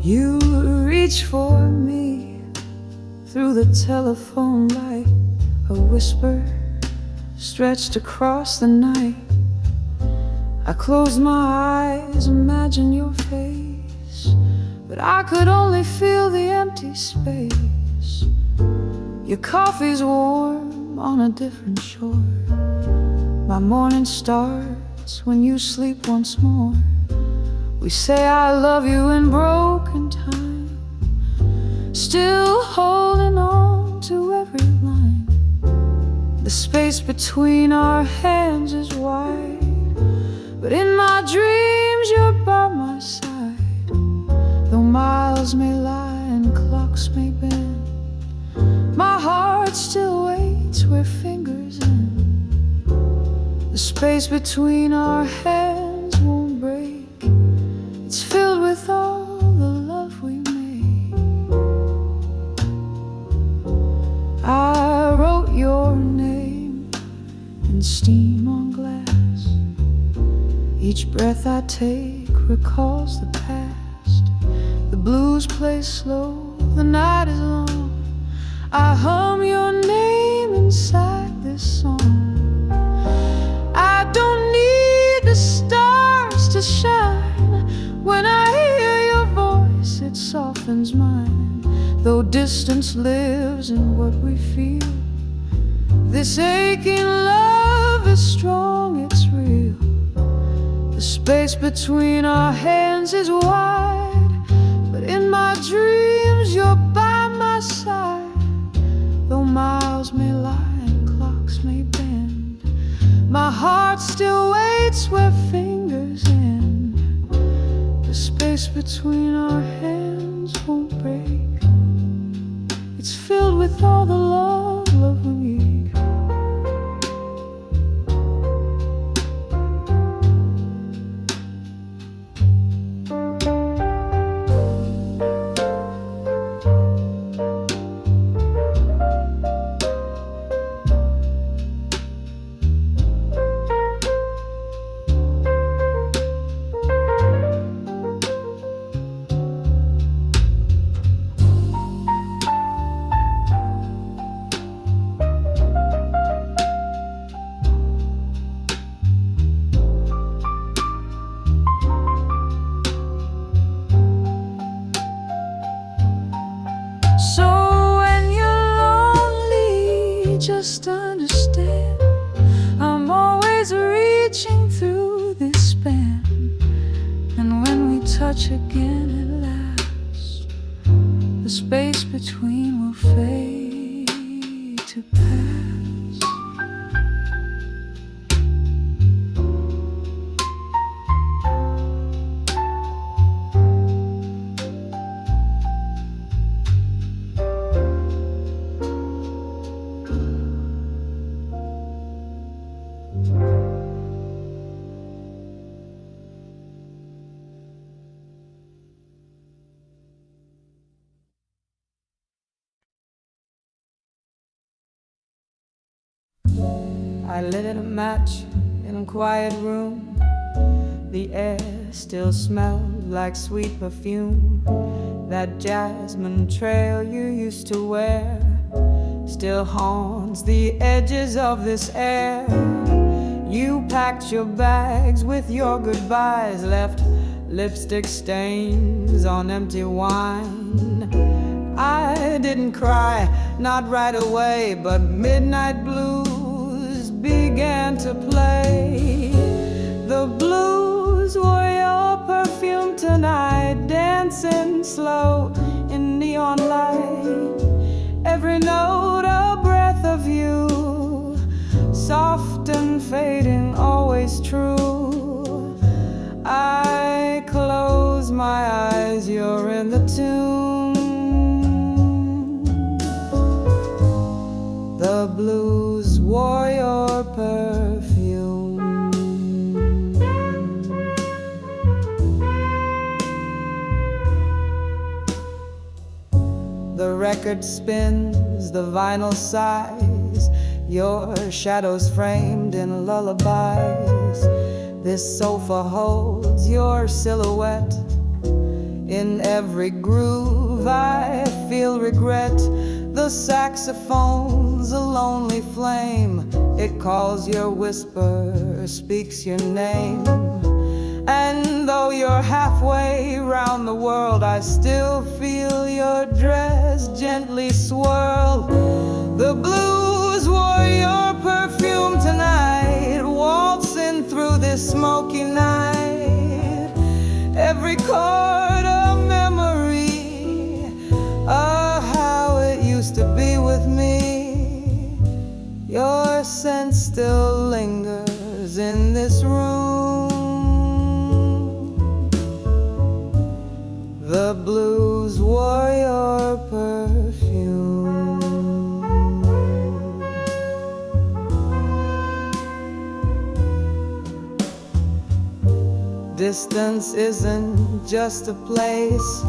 You reach for me through the telephone light, a whisper stretched across the night. I closed my eyes, imagine your face, but I could only feel the empty space. Your coffee's warm on a different shore. My morning starts when you sleep once more. We say I love you in broken time, still holding on to every line. The space between our hands is wide, but in my dreams you're by my side. Though miles may lie and clocks may bend, my heart still waits where fingers end. The space between our hands won't break. It's filled with all the love we made. your name in steam on glass. Each breath I take recalls the past. The blues play slow, the night is long. I hum your name inside this song. I don't need the stars to shine. When I hear your voice, it softens mine. Though distance lives in what we feel, this aching love is strong, it's real. The space between our hands is wide, but in my dreams you're by my side. Though miles may lie and clocks may bend, my heart still waits where fingers end. The space between our hands won't break. It's filled with all the love of me. Just understand, I'm always reaching through this span. And when we touch again at last, the space between will fade to pass. I lit a match in a quiet room. The air still smelled like sweet perfume. That jasmine trail you used to wear still haunts the edges of this air. You packed your bags with your goodbyes, left lipstick stains on empty wine. I didn't cry, not right away, but midnight blues began to play. The blues were your perfume tonight, dancing slow in neon light. Every note a breath of you, soft and fading, always true. I close my eyes, you're in the tune. The blues wore your perfume. The record spins, the vinyl sighs, your shadows framed in lullabies. This sofa holds your silhouette. In every groove I feel regret. The saxophone's a lonely flame. It calls your whisper, speaks your name. And though you're halfway round the world, I still feel your dress gently swirl. The blues wore your perfume tonight, waltzing through this smoky night. Every chord a memory of how it used to be with me. Your scent still lingers in this room. The blues wore your perfume. Distance isn't just a place,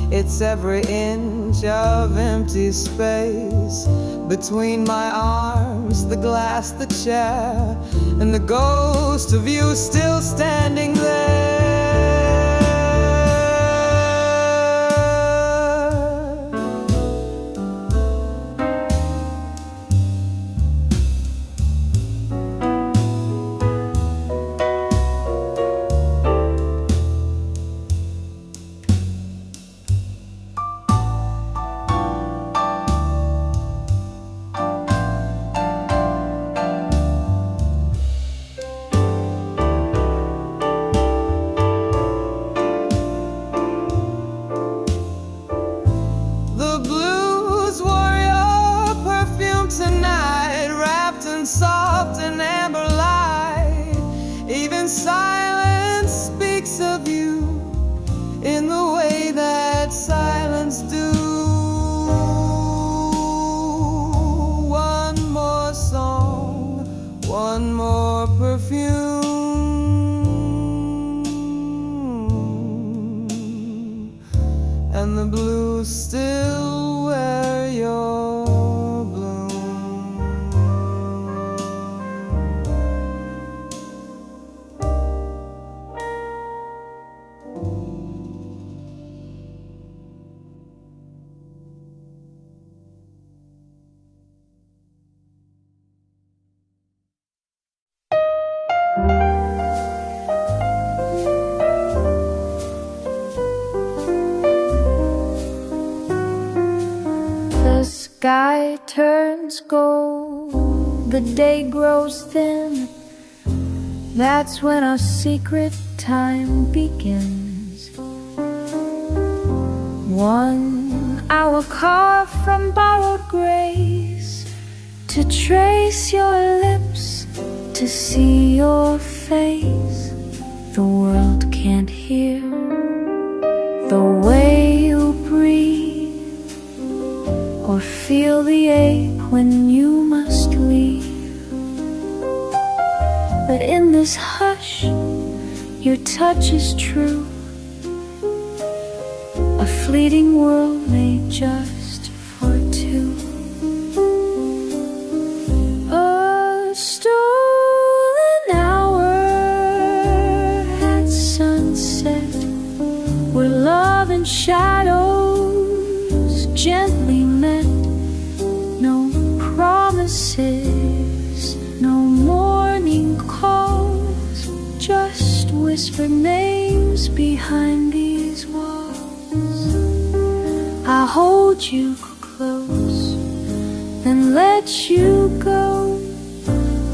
It's every inch of empty space between my arms, the glass, the chair, and the ghost of you still standing there. Soft and amber light, even silence speaks of you in the way that silence do. One more song, one more perfume, and the blues still wear your The sky turns gold, the day grows thin. That's when our secret time begins. 1 hour carved from borrowed grace, to trace your lips, to see your face. The world can't hear the way you breathe, or feel the ache when you must leave. But in this hush, your touch is true, a fleeting world made just for two. A stolen hour at sunset, where love and shadows gently met. No promises, no morning calls, just whispered names behind these walls. I hold you close, then let you go,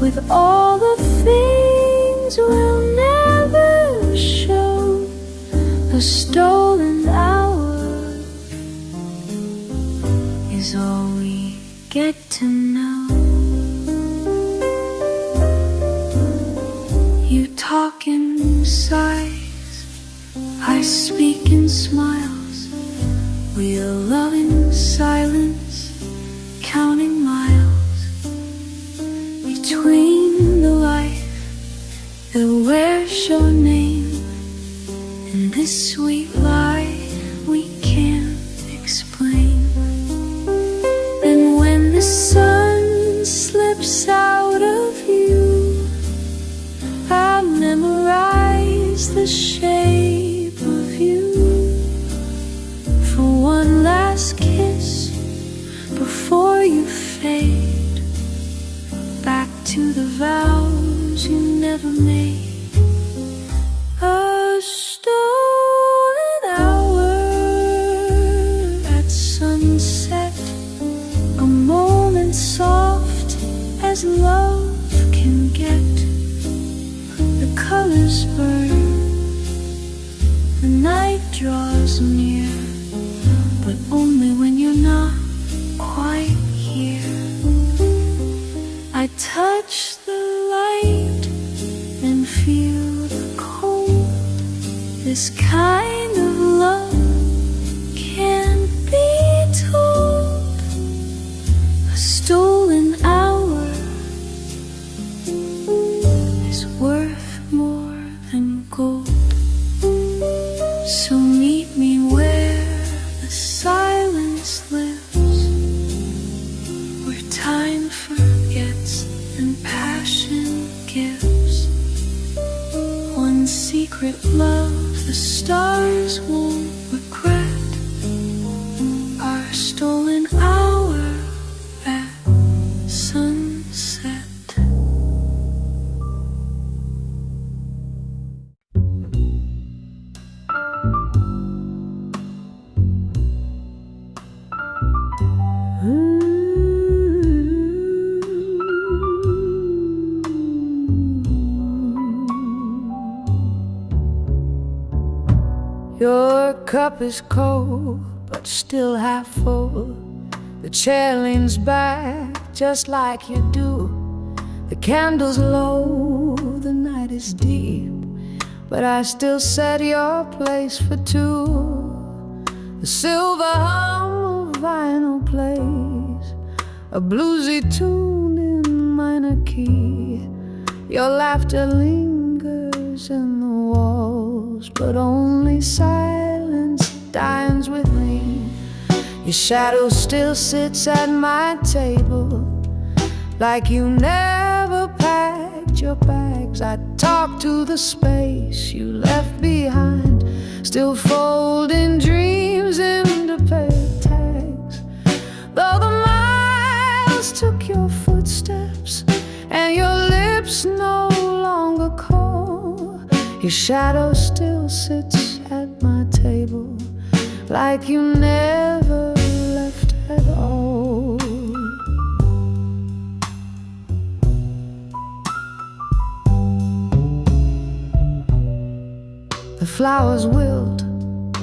with all the things we'll never show. A stolen hour is all we get to know. You talk in sighs, I speak in smiles. We'll love in silence, counting miles between the life that wears your name and this sweet lie we can't explain. Then when the sun slips out of you, I memorize the shape of you, for one last kiss before you fade back to the vows you never made. A stolen hour at sunset, a moment soft as love can get. The colors burn, the night draws near, but only when you're not quite here. I touch the light and feel the cold. This kind of love can't be told. A stolen hour is worth more than gold. So meet me where forgets and passion gives. One secret love the stars won't regret, our stolen hour at sunset. Your cup is cold, but still half full. The chair leans back just like you do. The candle's low, the night is deep, but I still set your place for two. The silver hum of vinyl plays a bluesy tune in minor key. Your laughter lingers in the walls, but only silence dines with me. Your shadow still sits at my table, like you never packed your bags. I talk to the space you left behind, still folding dreams into paper tags. Though the miles took your footsteps and your lips no longer call, your shadow still sits at my table, like you never left at all. The flowers wilt,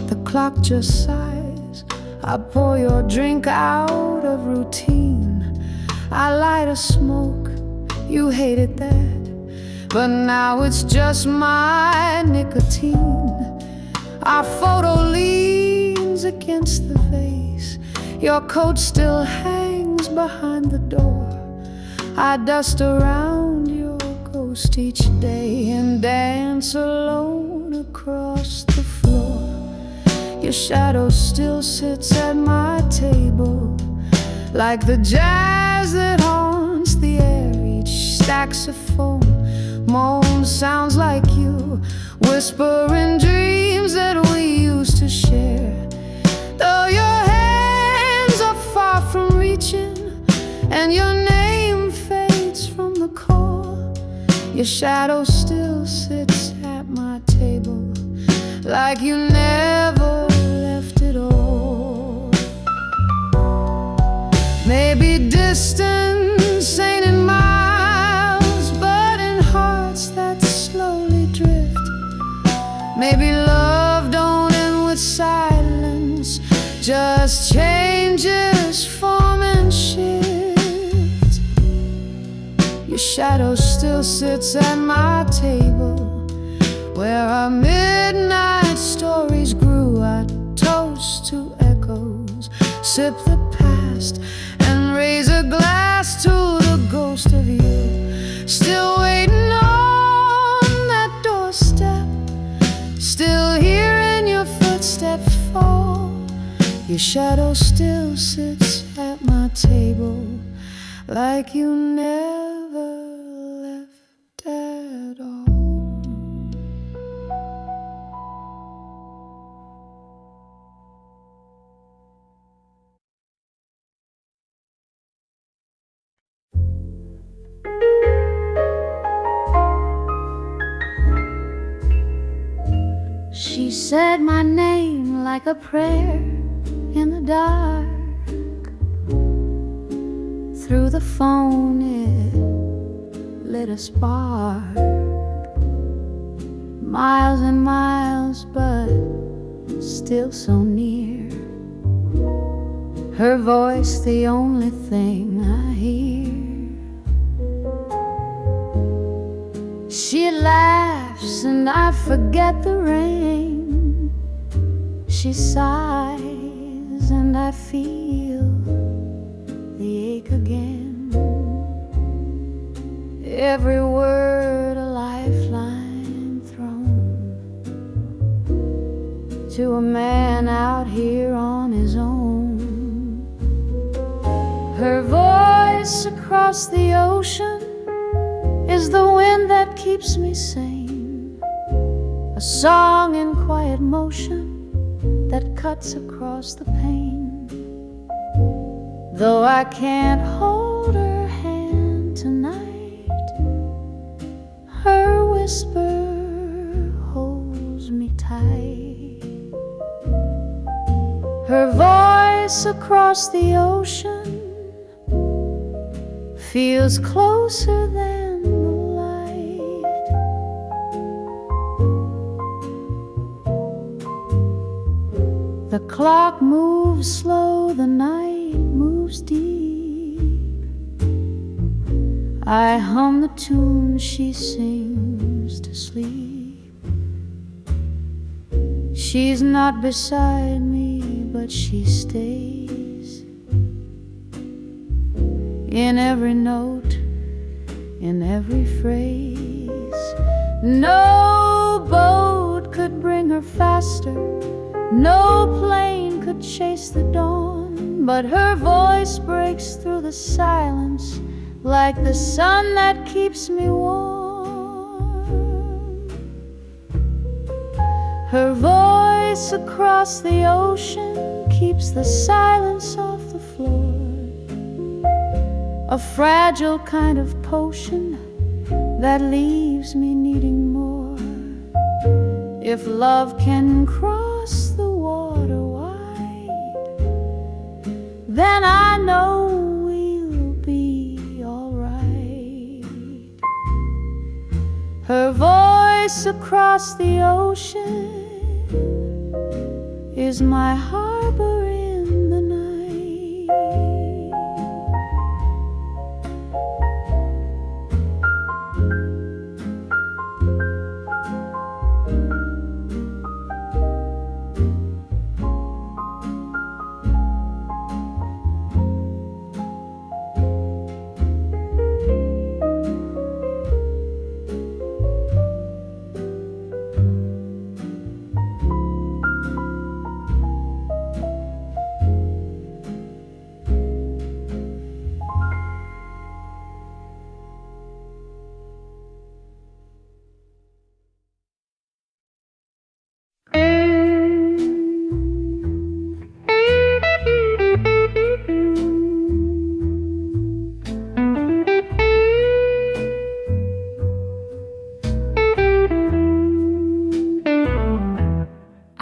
the clock just sighs. I pour your drink out of routine. I light a smoke, you hated that, but now it's just my nicotine. Our photo leans against the vase. Your coat still hangs behind the door. I dust around your ghost each day and dance alone across the floor. Your shadow still sits at my table, like the jazz that haunts the air. Each saxophone moan sounds like you, whispering dreams that we used to share. Though your hands are far from reaching and your name fades from the call, your shadow still sits at my table, like you never left at all. Maybe distance ain't in miles, but in hearts that slowly drift. Maybe love don't end with silence, just changes form and shift. Your shadow still sits at my table, where our midnight stories grew. I toast to echoes, sip the past, and raise a glass to the ghost of you. Still waiting on that doorstep, still hearing your footsteps fall. Your shadow still sits at my table, like you never left at all. She said my name like a prayer in the dark. Through the phone it lit a spark. Miles and miles, but still so near. Her voice the only thing I hear. She laughs and I forget the rain. She sighs and I feel the ache again. Every word a lifeline thrown to a man out here on his own. Her voice a across the ocean is the wind that keeps me sane, a song in quiet motion that cuts across the pain. Though I can't hold her hand tonight, her whisper holds me tight. Her voice across the ocean feels closer than the light. The clock moves slow, the night moves deep. I hum the tune she sings to sleep. She's not beside me, but she stays in every note, in every phrase. No boat could bring her faster, no plane could chase the dawn, but her voice breaks through the silence like the sun that keeps me warm. Her voice across the ocean keeps the silence off the floor, a fragile kind of potion that leaves me needing more. If love can cross the water wide, then I know we'll be all right. Her voice across the ocean is my harbor in the night.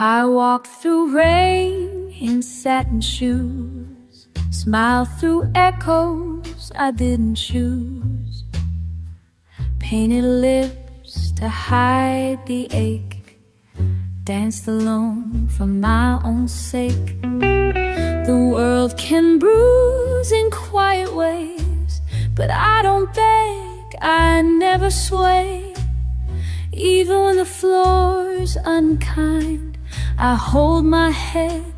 I walked through rain in satin shoes, smiled through echoes I didn't choose, painted lips to hide the ache, danced alone for my own sake. The world can bruise in quiet ways, but I don't beg, I never sway. Even when the floor's unkind, I hold my head,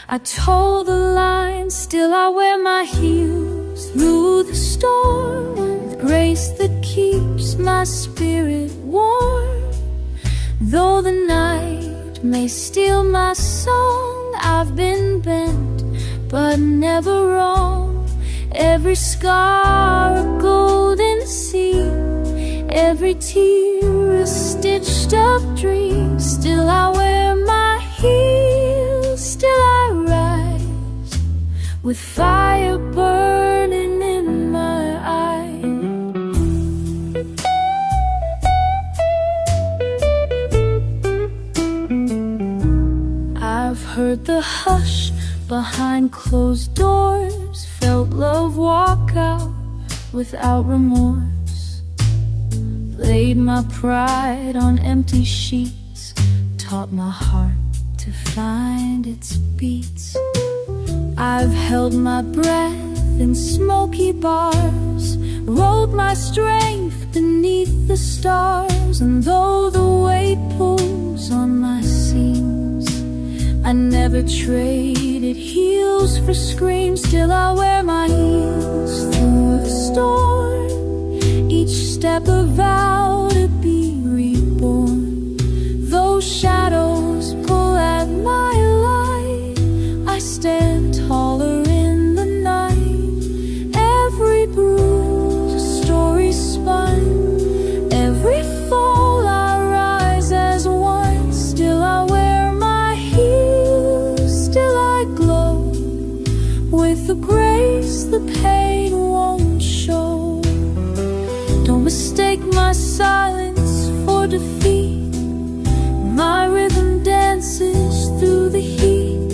I toe the line. Still I wear my heels through the storm with grace that keeps my spirit warm. Though the night may steal my song, I've been bent but never wrong. Every scar a golden seam, every tear a stitched up dream. Still I wear my heels, still I rise with fire burning in my eyes. I've heard the hush behind closed doors, felt love walk out without remorse, laid my pride on empty sheets, taught my heart to find its beats. I've held my breath in smoky bars, wrote my strength beneath the stars. And though the weight pulls on my seams, I never traded heels for screams. Still I wear my heels through the storm, each step a vow to be reborn. Though shadows pull at my light, I stand taller in the night. Every bruise mistake my silence for defeat. My rhythm dances through the heat.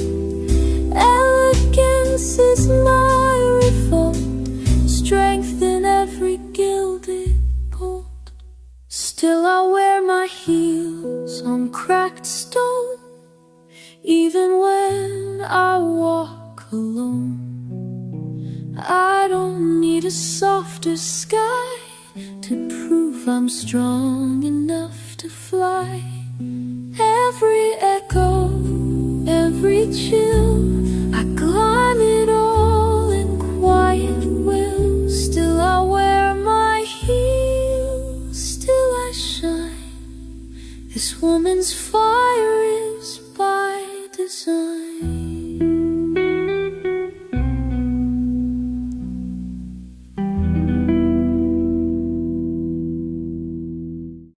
Elegance is my revolt, strength in every gilded bolt. Still I wear my heels on cracked stone, even when I walk alone. I don't need a softer sky to prove I'm strong enough to fly. Every echo, every chill